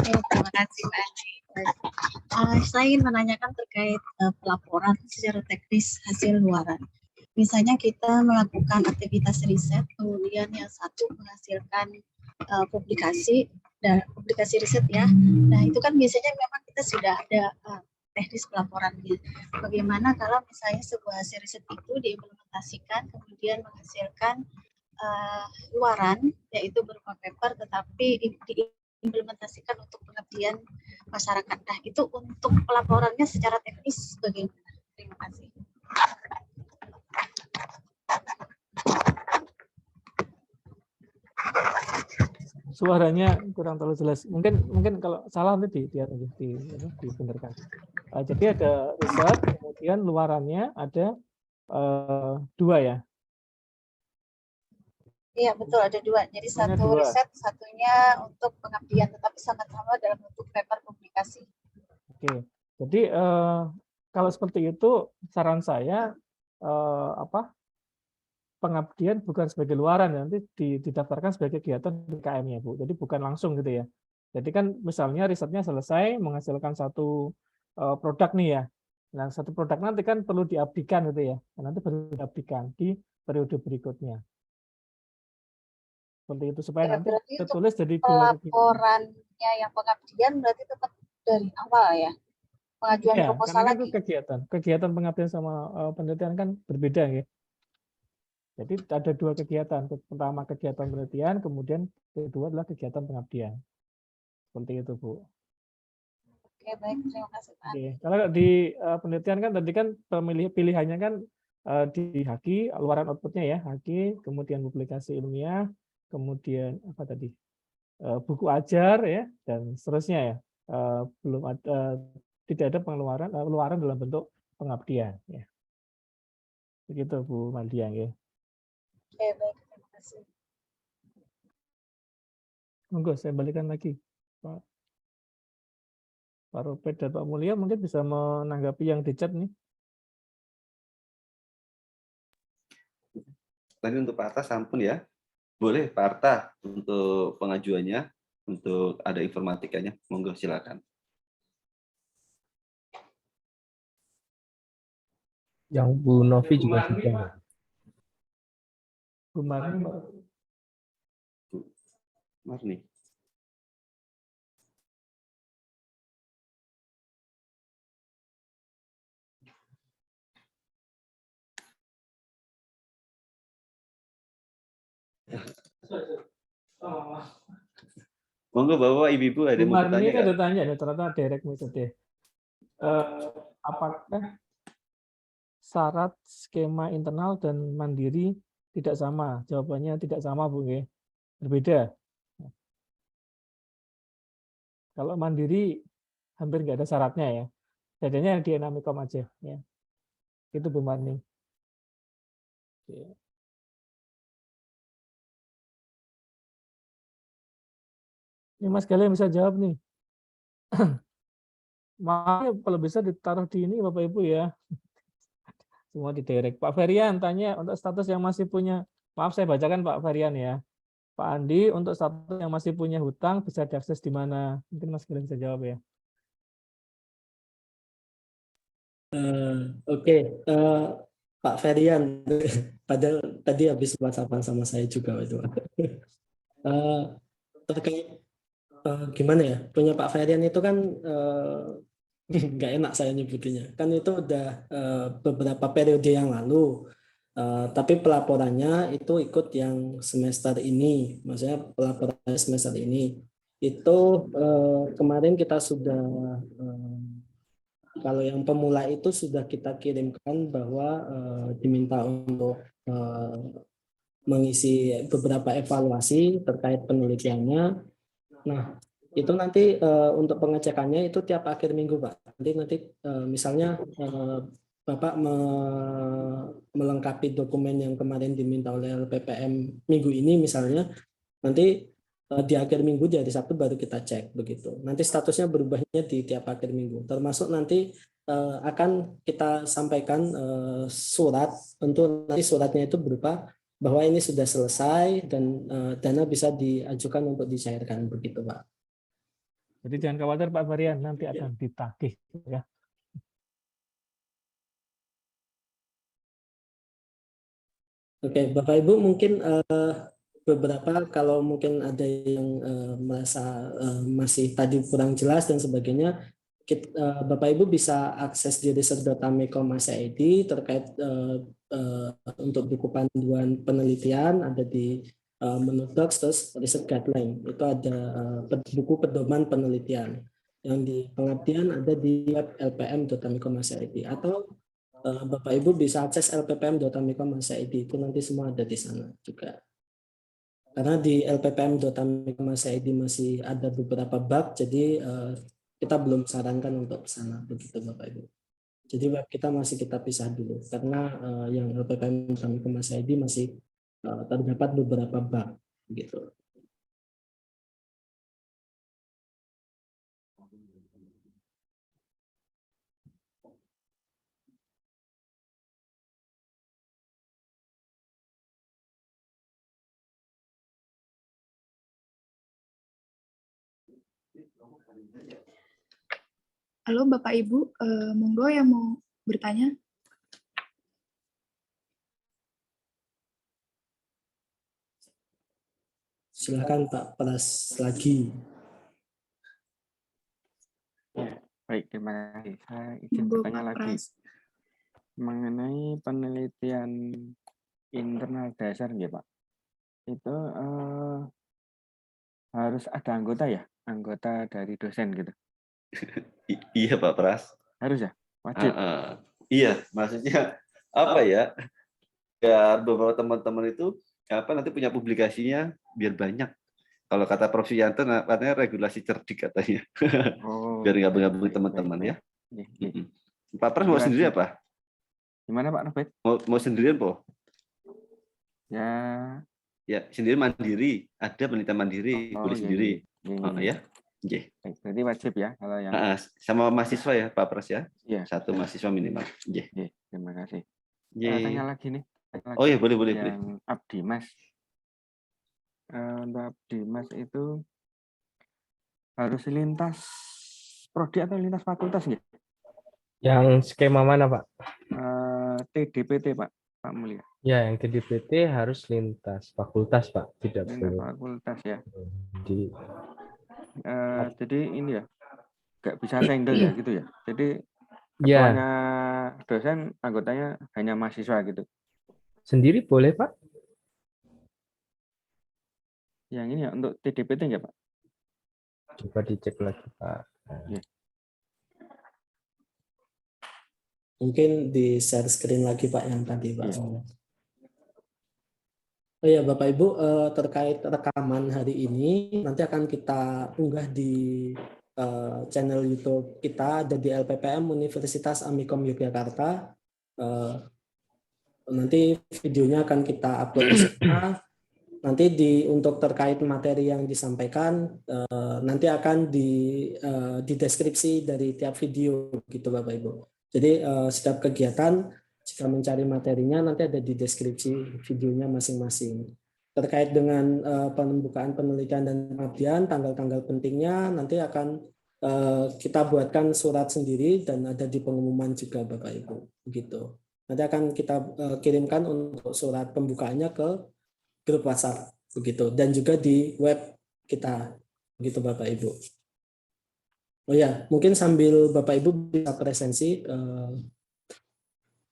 Terima kasih Pak Andi. Saya ingin menanyakan terkait pelaporan secara teknis hasil luaran. Misalnya kita melakukan aktivitas riset, kemudian yang satu menghasilkan publikasi dan publikasi riset ya. Nah itu kan biasanya memang kita sudah ada teknis pelaporannya. Bagaimana kalau misalnya sebuah hasil riset itu diimplementasikan kemudian menghasilkan luaran yaitu berupa paper tetapi diimplementasikan untuk pengabdian masyarakat. Nah itu untuk pelaporannya secara teknis bagaimana? Terima kasih. Suaranya kurang terlalu jelas. Mungkin kalau salah nanti dibenarkan. Jadi ada riset, kemudian luarannya ada 2 ya. Iya betul ada 2. Jadi satu riset, satunya untuk pengabdian, tetapi sama-sama dalam bentuk paper publikasi. Oke. Jadi kalau seperti itu saran saya pengabdian bukan sebagai luaran, nanti didaftarkan sebagai kegiatan PKM-nya, Bu. Jadi bukan langsung gitu ya. Jadi kan misalnya risetnya selesai menghasilkan 1 produk nih ya. Nah, 1 produk nanti kan perlu diabdikan gitu ya. Nanti baru diabdikan di periode berikutnya. Seperti itu supaya Ya, nanti berarti tertulis untuk jadi 2 kegiatan. pelaporannya yang pengabdian berarti tetap dari awal ya. Pengajuan Ya, proposal karena kan lagi. itu kegiatan pengabdian sama penelitian kan berbeda ya. Jadi ada 2 kegiatan. Pertama kegiatan penelitian, kemudian kedua adalah kegiatan pengabdian. Seperti itu, Bu. Oke, baik. Terima kasih, Pak. Oke. Kalau di penelitian kan tadi kan pilihannya kan di HAKI, luaran outputnya ya, HAKI, kemudian publikasi ilmiah, kemudian apa tadi? Buku ajar ya, dan seterusnya ya. Belum ada, tidak ada pengeluaran luaran dalam bentuk pengabdian ya. Begitu Bu Maldia ya. Oke, baik. Terima kasih. Monggo saya balikan lagi, Pak Robert dan Pak Mulya mungkin bisa menanggapi yang di chat nih. Tadi untuk Pak Arta sampun ya. Boleh Pak Arta untuk pengajuannya, untuk ada informatikanya. Monggo silakan. Yang Bu Novi juga sudah. Bu Marni. Marni. Monggo Bapak Ibu ada yang mau bertanya Ini ada tanya nih, ternyata direct message. Apakah syarat skema internal dan mandiri tidak sama? Jawabannya tidak sama, Bu. Berbeda. Kalau mandiri hampir nggak ada syaratnya ya. Jadinya di Enamicom aja ya. Itu Bu Marni. Ini Mas Galih bisa jawab nih. Makanya kalau bisa ditaruh di ini Bapak Ibu ya. Semua di direct. Pak Ferian tanya untuk status yang masih punya, maaf saya bacakan Pak Ferian ya. Pak Andi untuk status yang masih punya hutang bisa diakses di mana? Mungkin Mas Galih bisa jawab ya. Oke. Pak Ferian, padahal tadi habis WhatsApp sama saya juga itu. Terkait gimana ya, punya Pak Ferian itu kan nggak enak saya nyebutinya. Kan itu udah beberapa periode yang lalu, tapi pelaporannya itu ikut yang semester ini, maksudnya pelaporan semester ini. Itu kemarin kita sudah kalau yang pemula itu sudah kita kirimkan bahwa diminta untuk mengisi beberapa evaluasi terkait penelitiannya. Nah, itu nanti untuk pengecekannya itu tiap akhir minggu, Pak. Nanti misalnya Bapak melengkapi dokumen yang kemarin diminta oleh LPPM minggu ini misalnya, nanti di akhir minggu di hari Sabtu baru kita cek begitu. Nanti statusnya berubahnya di tiap akhir minggu. Termasuk nanti akan kita sampaikan surat, untuk nanti suratnya itu berupa bahwa ini sudah selesai dan dana bisa diajukan untuk dicairkan begitu, Pak. Jadi jangan khawatir Pak Varian, nanti akan ditagih ya. Oke, Bapak Ibu mungkin beberapa kalau mungkin ada yang merasa masih tadi kurang jelas dan sebagainya, Bapak Ibu bisa akses di research.amikom.id terkait untuk buku panduan penelitian ada di menu docs, terus research guideline itu ada buku pedoman penelitian yang di pengabdian ada di web lpm.amikom.id atau Bapak Ibu bisa akses lppm.amikom.id itu nanti semua ada di sana juga. Karena di lppm.amikom.id masih ada beberapa bug, jadi kita belum sarankan untuk ke sana begitu Bapak Ibu. Jadi web kita masih kita pisah dulu karena yang lppm.amikom.id masih terdapat beberapa bug gitu. Halo Bapak Ibu, monggo yang mau bertanya. Silakan Pak Pras lagi. Ya, baik, terima kasih. Saya izin Monggo bertanya Pak lagi Pras. mengenai penelitian internal dasar, ya Pak. Itu harus ada anggota ya, anggota dari dosen gitu. Iya Pak Pras. Harus ya, wajib. Iya, maksudnya apa ya? Biar beberapa teman-teman itu nanti punya publikasinya biar banyak. Kalau kata Prof. Yanto katanya regulasi cerdik katanya. Oh, Biar nggak gabung baik, teman-teman baik, ya. baik. Iya, iya. Pak Pras Jadi mau sendiri wajib. apa? Gimana Pak Robert? Mau sendirian, Po? Ya. Ya, sendiri mandiri. Ada penelitian mandiri, Oh, boleh iya, sendiri. iya. Ya. Oke. Baik, berarti wajib ya kalau yang Sama mahasiswa ya, Pak Pras ya. Iya. Satu mahasiswa minimal. Oke, terima kasih. Ye. Tanya lagi nih. Oh ya, boleh. Yang Abdimas. Untuk Abdimas itu harus lintas prodi atau lintas fakultas nggak? Yang skema mana Pak? TDPT Pak Mulia. Ya, yang TDPT harus lintas fakultas Pak, tidak Lintas boleh. fakultas ya. Di Jadi ini ya, nggak bisa single ya gitu ya. Jadi ya, ketuanya dosen, anggotanya hanya mahasiswa gitu. sendiri boleh Pak? Yang ini ya untuk TDPT nggak Pak? Coba dicek lagi Pak. Ya. Mungkin di share screen lagi Pak yang tadi Pak. Iya. Oh ya Bapak Ibu, terkait rekaman hari ini nanti akan kita unggah di channel YouTube kita, ada di LPPM Universitas Amikom Yogyakarta. Nanti videonya akan kita upload di sana. Nanti untuk terkait materi yang disampaikan nanti akan di deskripsi dari tiap video gitu Bapak Ibu. Jadi setiap kegiatan jika mencari materinya nanti ada di deskripsi videonya masing-masing. Terkait dengan pembukaan penelitian dan pengabdian, tanggal-tanggal pentingnya nanti akan kita buatkan surat sendiri dan ada di pengumuman juga Bapak Ibu. Begitu. Nanti akan kita kirimkan untuk surat pembukaannya ke grup WhatsApp begitu dan juga di web kita begitu Bapak Ibu. Oh ya, mungkin sambil Bapak Ibu bisa presensi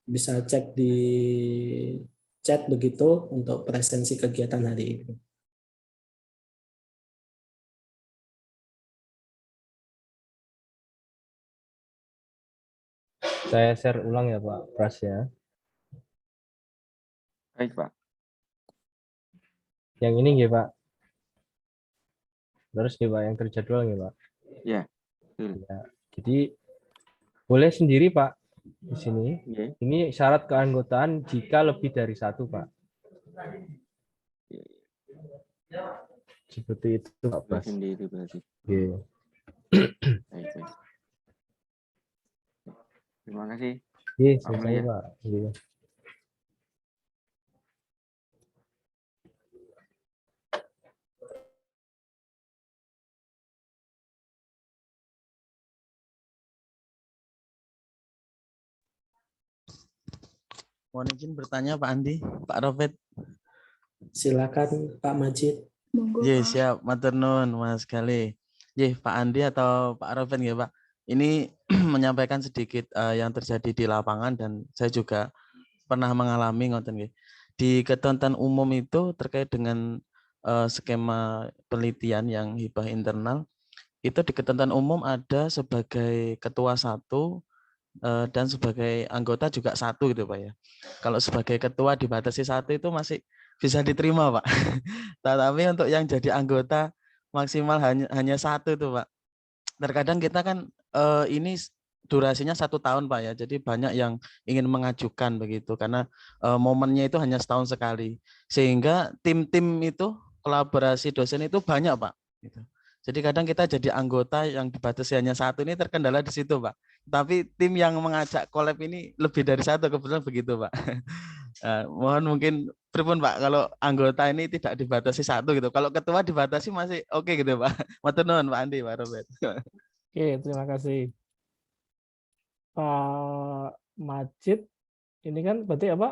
bisa cek di chat begitu untuk presensi kegiatan hari ini. Saya share ulang ya Pak Pras ya. Baik Pak. Yang ini nggih, Pak. Terus nih Pak yang terjadwal nih Pak. Ya. Ya. Jadi boleh sendiri Pak di sini. Ini syarat keanggotaan jika lebih dari satu Pak. Seperti itu Pak Bas. Sendiri berarti. Oke. Baik, baik. Terima kasih. Iya, Pak selesai Mulia. Pak. Iya. Mohon izin bertanya Pak Andi, Pak Robert. Silakan Pak Majid. Iya, siap. Matur nuwun Mas Gale. Iya, Pak Andi atau Pak Robert ya Pak. Ini menyampaikan sedikit yang terjadi di lapangan dan saya juga pernah mengalami ngoten nggih. Di ketentuan umum itu terkait dengan skema penelitian yang hibah internal, itu di ketentuan umum ada sebagai ketua satu dan sebagai anggota juga satu gitu Pak ya. Kalau sebagai ketua dibatasi satu itu masih bisa diterima Pak. Tetapi untuk yang jadi anggota maksimal hanya satu itu Pak. Terkadang kita kan ini durasinya 1 tahun Pak ya. Jadi banyak yang ingin mengajukan begitu karena momennya itu hanya setahun sekali. Sehingga tim-tim itu kolaborasi dosen itu banyak Pak. Gitu. Jadi kadang kita jadi anggota yang dibatasi hanya satu ini terkendala di situ Pak. Tapi tim yang mengajak collab ini lebih dari satu, kebetulan begitu Pak. Mohon mungkin pripun Pak kalau anggota ini tidak dibatasi satu gitu. Kalau ketua dibatasi masih oke gitu Pak. Matur nuwun Pak Andi, Pak Robert. Oke, terima kasih. Pak Majid, ini kan berarti apa?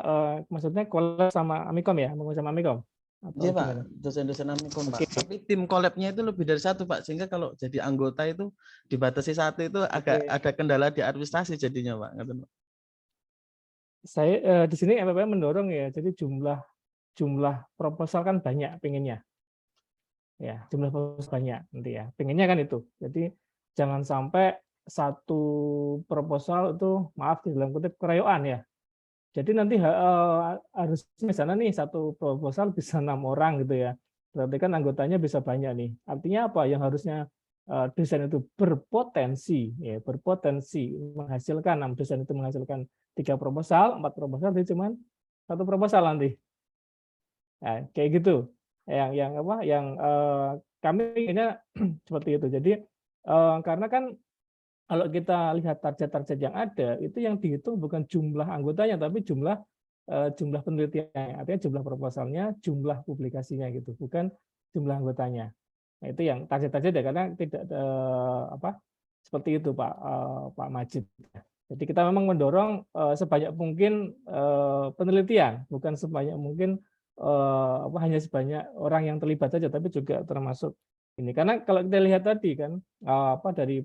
Maksudnya collab sama Amikom ya? Mau sama Amikom? Iya Pak, dosen-dosen Amikom Pak. Tapi tim collab-nya itu lebih dari satu Pak, sehingga kalau jadi anggota itu dibatasi satu itu agak ada kendala di administrasi jadinya Pak. Saya di sini MPPM mendorong ya, jadi jumlah proposal kan banyak pengennya. Ya, jumlah proposal banyak nanti ya. Pengennya kan itu. Jadi jangan sampai satu proposal itu maaf di dalam kutip keroyokan ya. Jadi nanti harus misalnya nih satu proposal bisa 6 orang gitu ya. Berarti kan anggotanya bisa banyak nih. Artinya apa? Yang harusnya dosen itu berpotensi menghasilkan, dosen itu menghasilkan 3 proposal, 4 proposal, itu cuma 1 proposal nanti. Nah, kayak gitu. Yang kami inginnya seperti itu. Jadi karena kan kalau kita lihat target-target yang ada, itu yang dihitung bukan jumlah anggotanya, tapi jumlah penelitiannya, artinya jumlah proposalnya, jumlah publikasinya gitu, bukan jumlah anggotanya. Nah, itu yang target-target ya, karena tidak seperti itu Pak Majid. Jadi kita memang mendorong sebanyak mungkin penelitian, bukan sebanyak mungkin hanya sebanyak orang yang terlibat saja, tapi juga termasuk ini. Karena kalau kita lihat tadi kan dari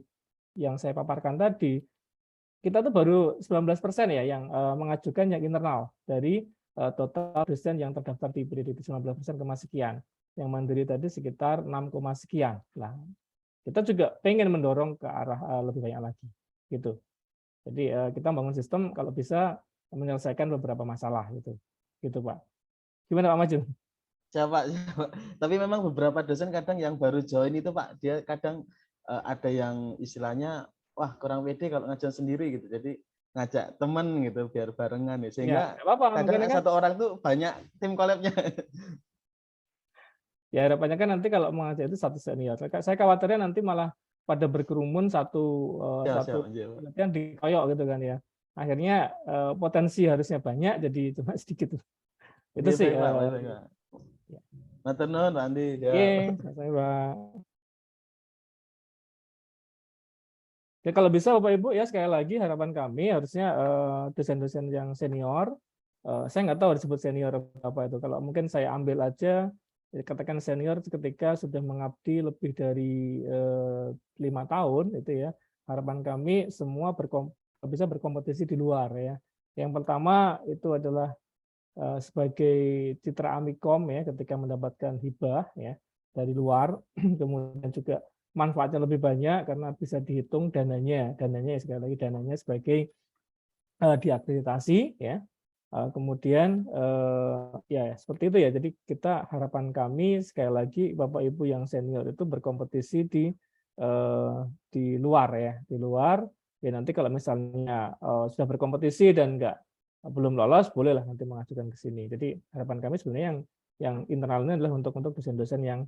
yang saya paparkan tadi, kita tuh baru 19% ya yang mengajukan yang internal dari total dosen yang terdaftar di PDD 19% sekian. Yang mandiri tadi sekitar 6, sekian. Nah, kita juga pengen mendorong ke arah lebih banyak lagi, gitu. Jadi kita bangun sistem kalau bisa menyelesaikan beberapa masalah gitu Pak. Gimana Pak Majid? Siapa? Tapi memang beberapa dosen kadang yang baru join itu Pak, dia kadang ada yang istilahnya wah kurang pede kalau ngajar sendiri gitu, jadi ngajak temen gitu biar barengan ya, sehingga kadang satu orang tuh banyak tim collab-nya. Ya harapannya kan nanti kalau mengajar itu satu senior, saya khawatirnya nanti malah pada berkerumun satu penelitian dikoyok gitu kan ya, akhirnya potensi harusnya banyak jadi cuma sedikit itu sih. Matur nuwun Pak Andi. Saya Pak. Ya, kalau bisa Bapak Ibu ya sekali lagi harapan kami harusnya dosen-dosen yang senior, saya nggak tahu disebut senior apa itu. Kalau mungkin saya ambil aja, katakan senior ketika sudah mengabdi lebih dari 5 tahun itu ya. Harapan kami semua bisa berkompetisi di luar ya. Yang pertama itu adalah sebagai citra Amikom ya ketika mendapatkan hibah ya dari luar, kemudian juga manfaatnya lebih banyak karena bisa dihitung dananya sekali lagi dananya sebagai diakreditasi ya, Kemudian ya seperti itu ya. Jadi kita harapan kami sekali lagi Bapak Ibu yang senior itu berkompetisi di luar ya, di luar. Ya nanti kalau misalnya sudah berkompetisi dan belum lolos, bolehlah nanti mengajukan ke sini. Jadi harapan kami sebenarnya yang internalnya adalah untuk dosen-dosen yang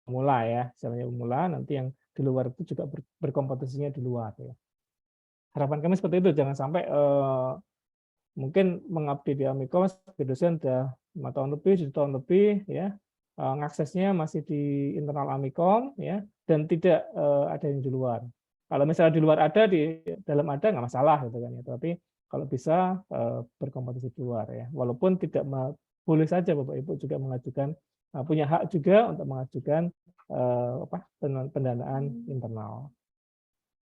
pemula ya, misalnya pemula, nanti yang di luar itu juga berkompetisinya di luar ya. Harapan kami seperti itu, jangan sampai mungkin mengabdi di Amikom sebagai dosen sudah 5 tahun lebih, 7 tahun lebih ya, aksesnya masih di internal Amikom ya, dan tidak ada yang di luar. Kalau misalnya di luar ada, di dalam ada nggak masalah gitu kan ya, tapi kalau bisa berkompetisi di luar ya, walaupun tidak boleh saja Bapak Ibu juga mengajukan, punya hak juga untuk mengajukan pendanaan internal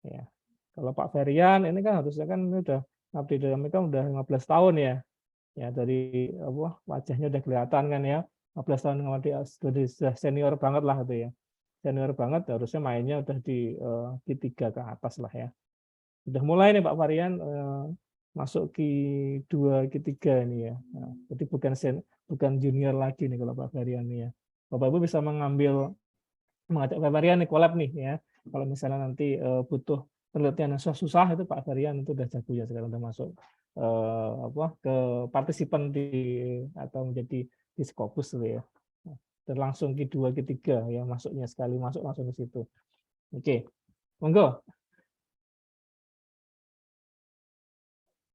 ya. Kalau Pak Ferian ini kan harusnya kan udah ngabdi di Amikom udah 15 tahun ya. Ya dari wajahnya udah kelihatan kan ya. 15 tahun ngabdi sudah senior banget lah itu ya. Senior banget, harusnya mainnya udah di Q3 ke atas lah ya. Udah mulai nih Pak Farian masuk Q2 Q3 ini ya. Nah, jadi bukan junior lagi nih kalau Pak Farian nih ya. Bapak Ibu bisa mengajak Pak Farian nih collab nih ya. Kalau misalnya nanti butuh penelitian yang susah itu Pak Farian itu udah jago ya, sekarang udah masuk ke partisipan atau menjadi di Scopus gitu ya. Dan langsung Q2 Q3 ya, masuknya sekali masuk langsung ke situ. Oke. Monggo.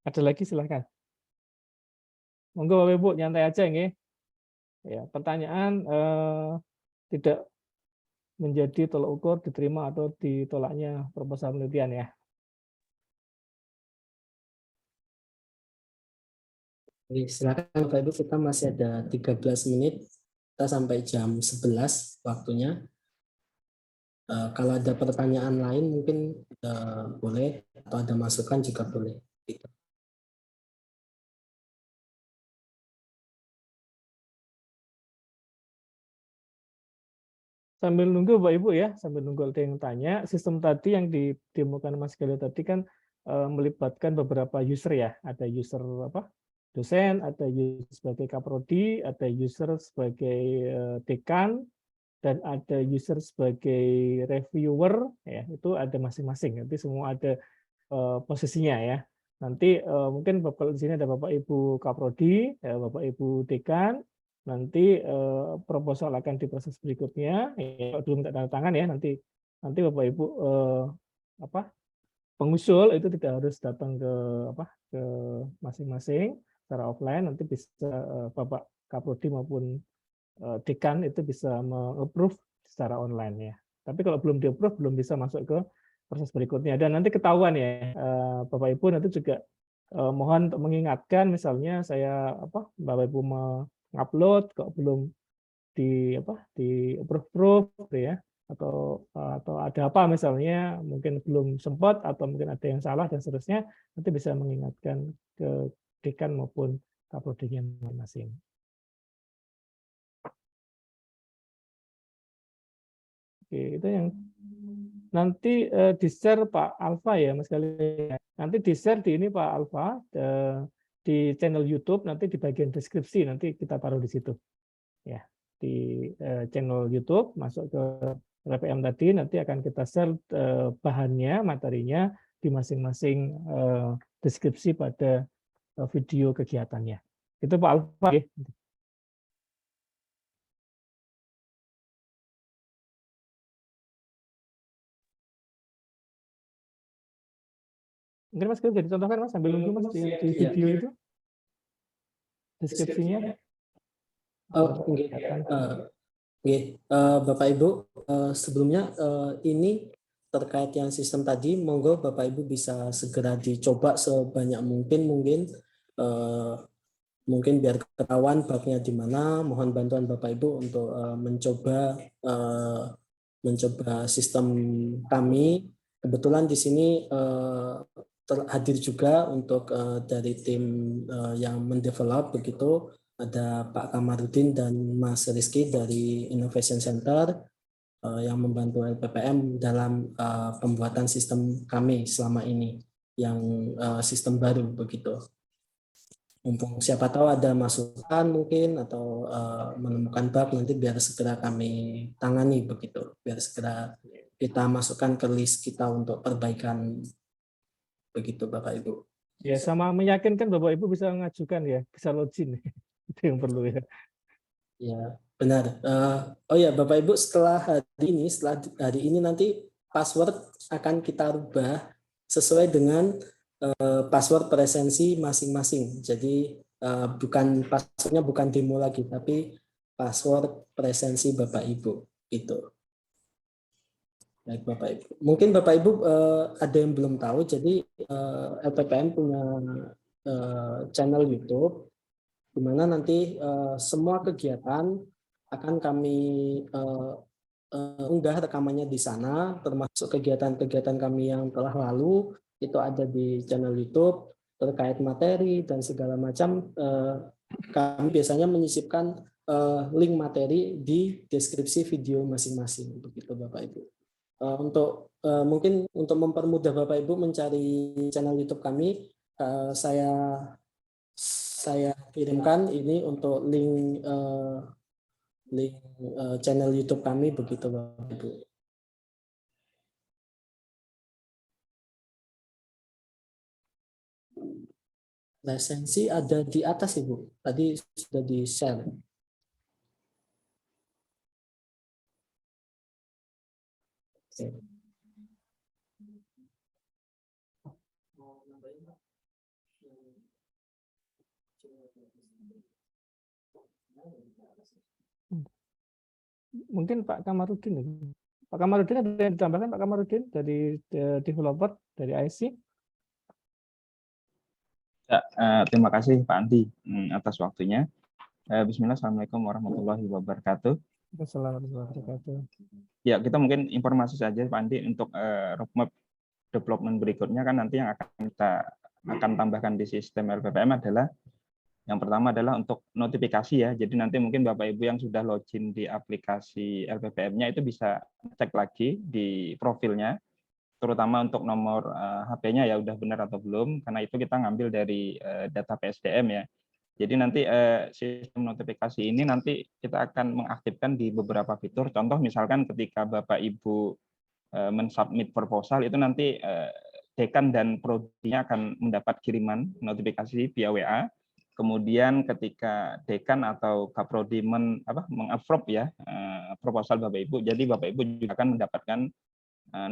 Ada lagi silahkan. Monggo Bapak Ibu nyantai aja nggih. Ya, pertanyaan tidak menjadi tolak ukur diterima atau ditolaknya proposal penelitian ya. Silakan Bapak Ibu, kita masih ada 13 menit, kita sampai jam 11 waktunya. Kalau ada pertanyaan lain mungkin boleh, atau ada masukan juga boleh. Sambil nunggu Bapak Ibu ya, sambil nunggu ada yang tanya, sistem tadi yang didemokan Mas Galih tadi kan melibatkan beberapa user ya, ada user dosen, ada user sebagai kaprodi, ada user sebagai dekan, dan ada user sebagai reviewer ya, itu ada masing-masing. Nanti semua ada posisinya ya. Nanti mungkin kalau di sini ada Bapak Ibu kaprodi, ya, Bapak Ibu dekan. Nanti proposal akan diproses berikutnya. Ya, belum tanda tangan ya, nanti Bapak Ibu pengusul itu tidak harus datang ke masing-masing secara offline. Nanti bisa Bapak kaprodi maupun dekan itu bisa meng-approve secara online ya. Tapi kalau belum di-approve belum bisa masuk ke proses berikutnya. Dan nanti ketahuan ya Bapak Ibu nanti juga mohon untuk mengingatkan, misalnya Bapak Ibu mengupload kok belum di approve gitu ya, atau ada apa misalnya mungkin belum sempat atau mungkin ada yang salah dan seterusnya, nanti bisa mengingatkan ke dekan maupun kaprodinya masing-masing. Oke, itu yang nanti di-share Pak Alfa ya Mas Galih. Nanti di-share di ini Pak Alfa di channel YouTube, nanti di bagian deskripsi nanti kita taruh di situ. Ya, di channel YouTube masuk ke RPM tadi, nanti akan kita share bahannya, materinya di masing-masing deskripsi pada video kegiatannya. Itu Pak Alfa ya. Mungkin Mas bisa dicontohkan Mas sambil nunggu Mas di video itu deskripsinya. Bapak Ibu, sebelumnya ini terkait yang sistem tadi, monggo Bapak Ibu bisa segera dicoba sebanyak mungkin biar ketahuan bugnya di mana. Mohon bantuan Bapak Ibu untuk mencoba sistem kami. Kebetulan di sini hadir juga untuk dari tim yang mendevelop begitu, ada Pak Kamarudin dan Mas Rizky dari Innovation Center yang membantu LPPM dalam pembuatan sistem kami selama ini yang sistem baru begitu. Mumpung siapa tahu ada masukan mungkin atau menemukan bug, nanti biar segera kami tangani begitu, biar segera kita masukkan ke list kita untuk perbaikan begitu Bapak Ibu. Ya, sama meyakinkan Bapak Ibu bisa mengajukan ya, bisa login. Itu yang perlu ya. Ya, benar. Oh ya, Bapak Ibu, setelah hari ini nanti password akan kita rubah sesuai dengan password presensi masing-masing. Jadi passwordnya bukan demo lagi, tapi password presensi Bapak Ibu. Itu. Baik Bapak Ibu. Mungkin Bapak Ibu ada yang belum tahu. Jadi LPPM punya channel YouTube, di mana nanti semua kegiatan akan kami unggah rekamannya di sana, termasuk kegiatan-kegiatan kami yang telah lalu, itu ada di channel YouTube terkait materi dan segala macam. Kami biasanya menyisipkan link materi di deskripsi video masing-masing, begitu Bapak Ibu. Mungkin untuk mempermudah Bapak Ibu mencari channel YouTube kami, saya kirimkan ini untuk link channel YouTube kami, begitu Bapak Ibu. Presensi ada di atas Ibu, tadi sudah di share. Oke. Mungkin Pak Kamarudin. Pak Kamarudin ada yang ditambahkan Pak Kamarudin dari developer dari IC? Ya, terima kasih Pak Andi atas waktunya. Bismillah, Assalamualaikum warahmatullahi wabarakatuh. Assalamualaikum warahmatullahi wabarakatuh. Ya, kita mungkin informasi saja Pak Andi untuk roadmap development berikutnya kan nanti yang kita akan tambahkan di sistem LPPM adalah yang pertama adalah untuk notifikasi ya. Jadi nanti mungkin Bapak Ibu yang sudah login di aplikasi LPPM-nya itu bisa cek lagi di profilnya, terutama untuk nomor HP-nya ya udah benar atau belum, karena itu kita ngambil dari data PSDM ya. Jadi nanti sistem notifikasi ini nanti kita akan mengaktifkan di beberapa fitur. Contoh misalkan ketika Bapak Ibu mensubmit proposal itu nanti dekan dan prodinya akan mendapat kiriman notifikasi via WA. Kemudian ketika dekan atau kaprodi meng-approve ya proposal Bapak Ibu, jadi Bapak Ibu juga akan mendapatkan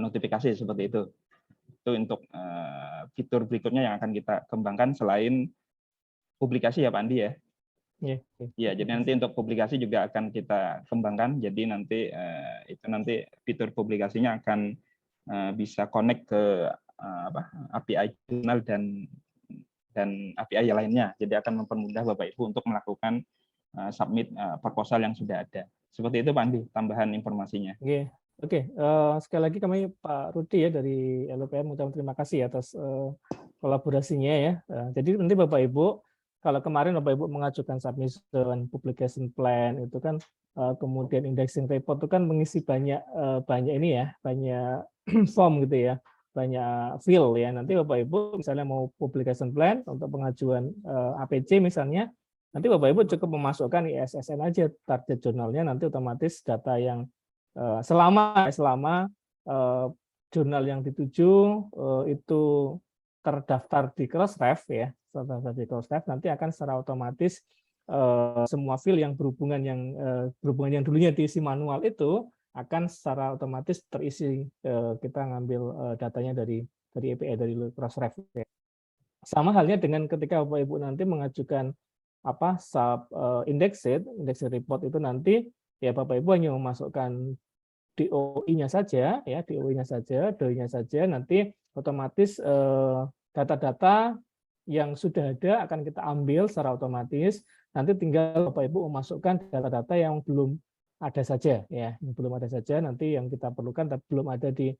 notifikasi seperti itu. Itu untuk fitur berikutnya yang akan kita kembangkan selain publikasi ya Pak Andi ya. Ya, jadi nanti untuk publikasi juga akan kita kembangkan. Jadi nanti itu nanti fitur publikasinya akan bisa connect ke API jurnal dan API yang lainnya. Jadi akan mempermudah Bapak Ibu untuk melakukan submit proposal yang sudah ada. Seperti itu Pak Andi, tambahan informasinya. Oke. Sekali lagi kami Pak Rudi ya dari LPPM ucapkan terima kasih atas kolaborasinya ya. Jadi nanti Bapak Ibu, kalau kemarin Bapak Ibu mengajukan submission, publication plan itu kan kemudian indexing report itu kan mengisi banyak ini ya, banyak form gitu ya, banyak field ya. Nanti Bapak Ibu misalnya mau publication plan untuk pengajuan APC misalnya, nanti Bapak Ibu cukup memasukkan ISSN aja target jurnalnya, nanti otomatis data yang selama jurnal yang dituju itu terdaftar di Crossref ya, nanti akan secara otomatis semua field yang berhubungan yang dulunya diisi manual itu akan secara otomatis terisi, kita ngambil datanya dari API dari Crossref. Sama halnya dengan ketika Bapak Ibu nanti mengajukan indexed report itu nanti ya Bapak Ibu hanya memasukkan DOI-nya saja ya, DOI-nya saja, nanti otomatis data-data yang sudah ada akan kita ambil secara otomatis. Nanti tinggal Bapak Ibu memasukkan data-data yang belum ada saja ya, yang belum ada saja nanti yang kita perlukan tapi belum ada di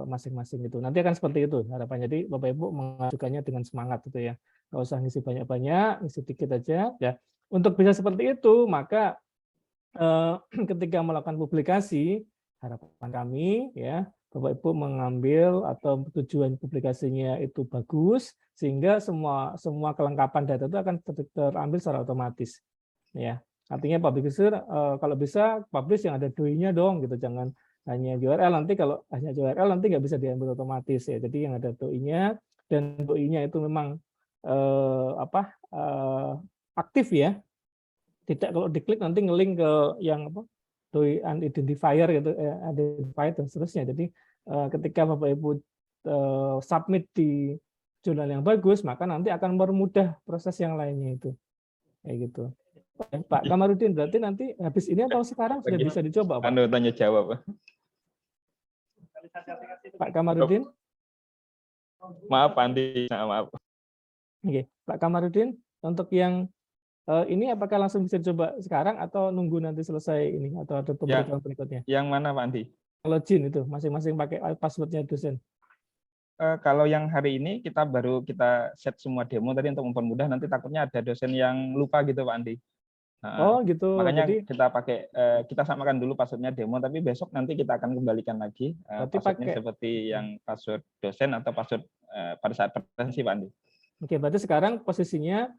masing-masing itu. Nanti akan seperti itu harapannya. Jadi Bapak Ibu mengajukannya dengan semangat gitu ya. Nggak usah ngisi banyak-banyak, ngisi dikit aja ya. Untuk bisa seperti itu, maka ketika melakukan publikasi, harapan kami ya Bapak Ibu mengambil atau tujuan publikasinya itu bagus, sehingga semua kelengkapan data itu akan terambil secara otomatis. Ya, artinya publisher kalau bisa publish yang ada DOI-nya dong, gitu. Jangan hanya URL, nanti kalau hanya URL nanti nggak bisa diambil otomatis ya. Jadi yang ada DOI-nya, dan DOI-nya itu memang aktif ya. Tidak kalau diklik nanti ngelink ke yang DOI unidentifier gitu, identifier dan seterusnya. Jadi ketika Bapak Ibu submit di jurnal yang bagus, maka nanti akan mempermudah proses yang lainnya itu. Kayak gitu. Pak Kamarudin, berarti nanti habis ini atau sekarang sudah bisa dicoba, Pak? Anu tanya jawab, Pak. Pak Kamarudin? Maaf, Andi. Nah, maaf. Oke, Pak Kamarudin, untuk yang ini apakah langsung bisa dicoba sekarang atau nunggu nanti selesai ini atau ada pemberitahuan berikutnya? Yang mana, Pak Andi? Login itu, masing-masing pakai passwordnya dosen. Kalau yang hari ini kita set semua demo tadi untuk mempermudah, nanti takutnya ada dosen yang lupa gitu, Pak Andi. Oh gitu. Makanya Jadi kita samakan dulu passwordnya demo, tapi besok nanti kita akan kembalikan lagi passwordnya seperti yang password dosen atau password pada saat presentasi, Pak Andi. Oke, berarti sekarang posisinya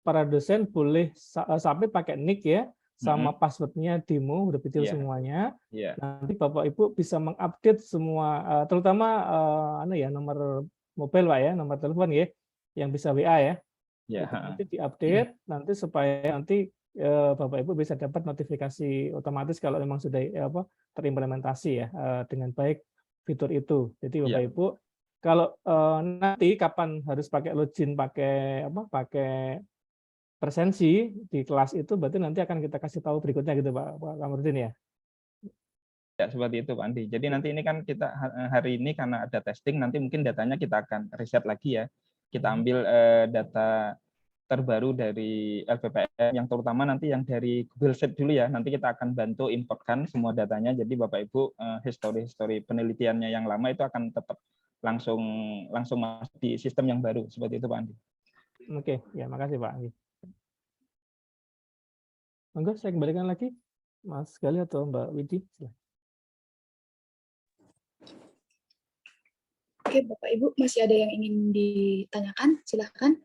para dosen boleh submit pakai nick ya, sama passwordnya demo udah detail semuanya. Nanti Bapak Ibu bisa mengupdate semua, terutama nomor mobile Pak ya, nomor telepon ya, yang bisa WA ya. Nanti diupdate nanti supaya nanti Bapak Ibu bisa dapat notifikasi otomatis kalau memang sudah terimplementasi ya dengan baik fitur itu. Jadi Bapak Ibu kalau nanti kapan harus pakai login pakai presensi di kelas itu, berarti nanti akan kita kasih tahu berikutnya gitu Pak Kamarudin ya. Ya seperti itu Pak Andi. Jadi nanti ini kan kita hari ini karena ada testing, nanti mungkin datanya kita akan riset lagi ya. Kita ambil data terbaru dari LPPM yang terutama nanti yang dari Google Sheet dulu ya. Nanti kita akan bantu importkan semua datanya. Jadi Bapak Ibu history penelitiannya yang lama itu akan tetap langsung masuk di sistem yang baru seperti itu Pak Andi. Oke, ya makasih Pak Andi. Monggo saya kembalikan lagi Mas Gali atau Mbak Widi. Oke, Bapak Ibu masih ada yang ingin ditanyakan? Silahkan.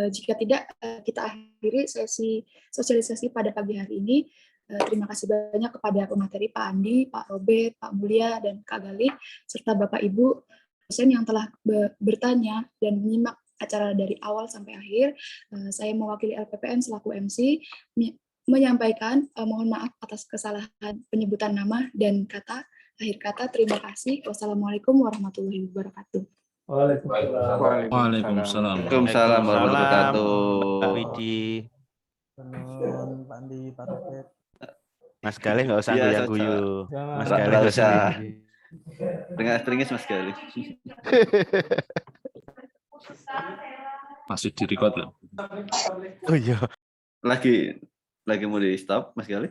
Jika tidak, kita akhiri sesi sosialisasi pada pagi hari ini. Terima kasih banyak kepada pemateri Pak Andi, Pak Robert, Pak Mulia, dan Kak Gali, serta Bapak Ibu dosen yang telah bertanya dan menyimak acara dari awal sampai akhir. Saya mewakili LPPM selaku MC menyampaikan mohon maaf atas kesalahan penyebutan nama dan kata. Akhir kata, terima kasih. Wassalamualaikum warahmatullahi wabarakatuh. Waalaikumsalam warahmatullahi wabarakatuh. Pak Widi, Pak Andi, Pak Robert. Mas Gali nggak usah guyu-guyu. Mas Gali nggak usah. Peringas Mas Gali. Masih di record loh. Oh iya. Lagi mau di stop Mas Gali?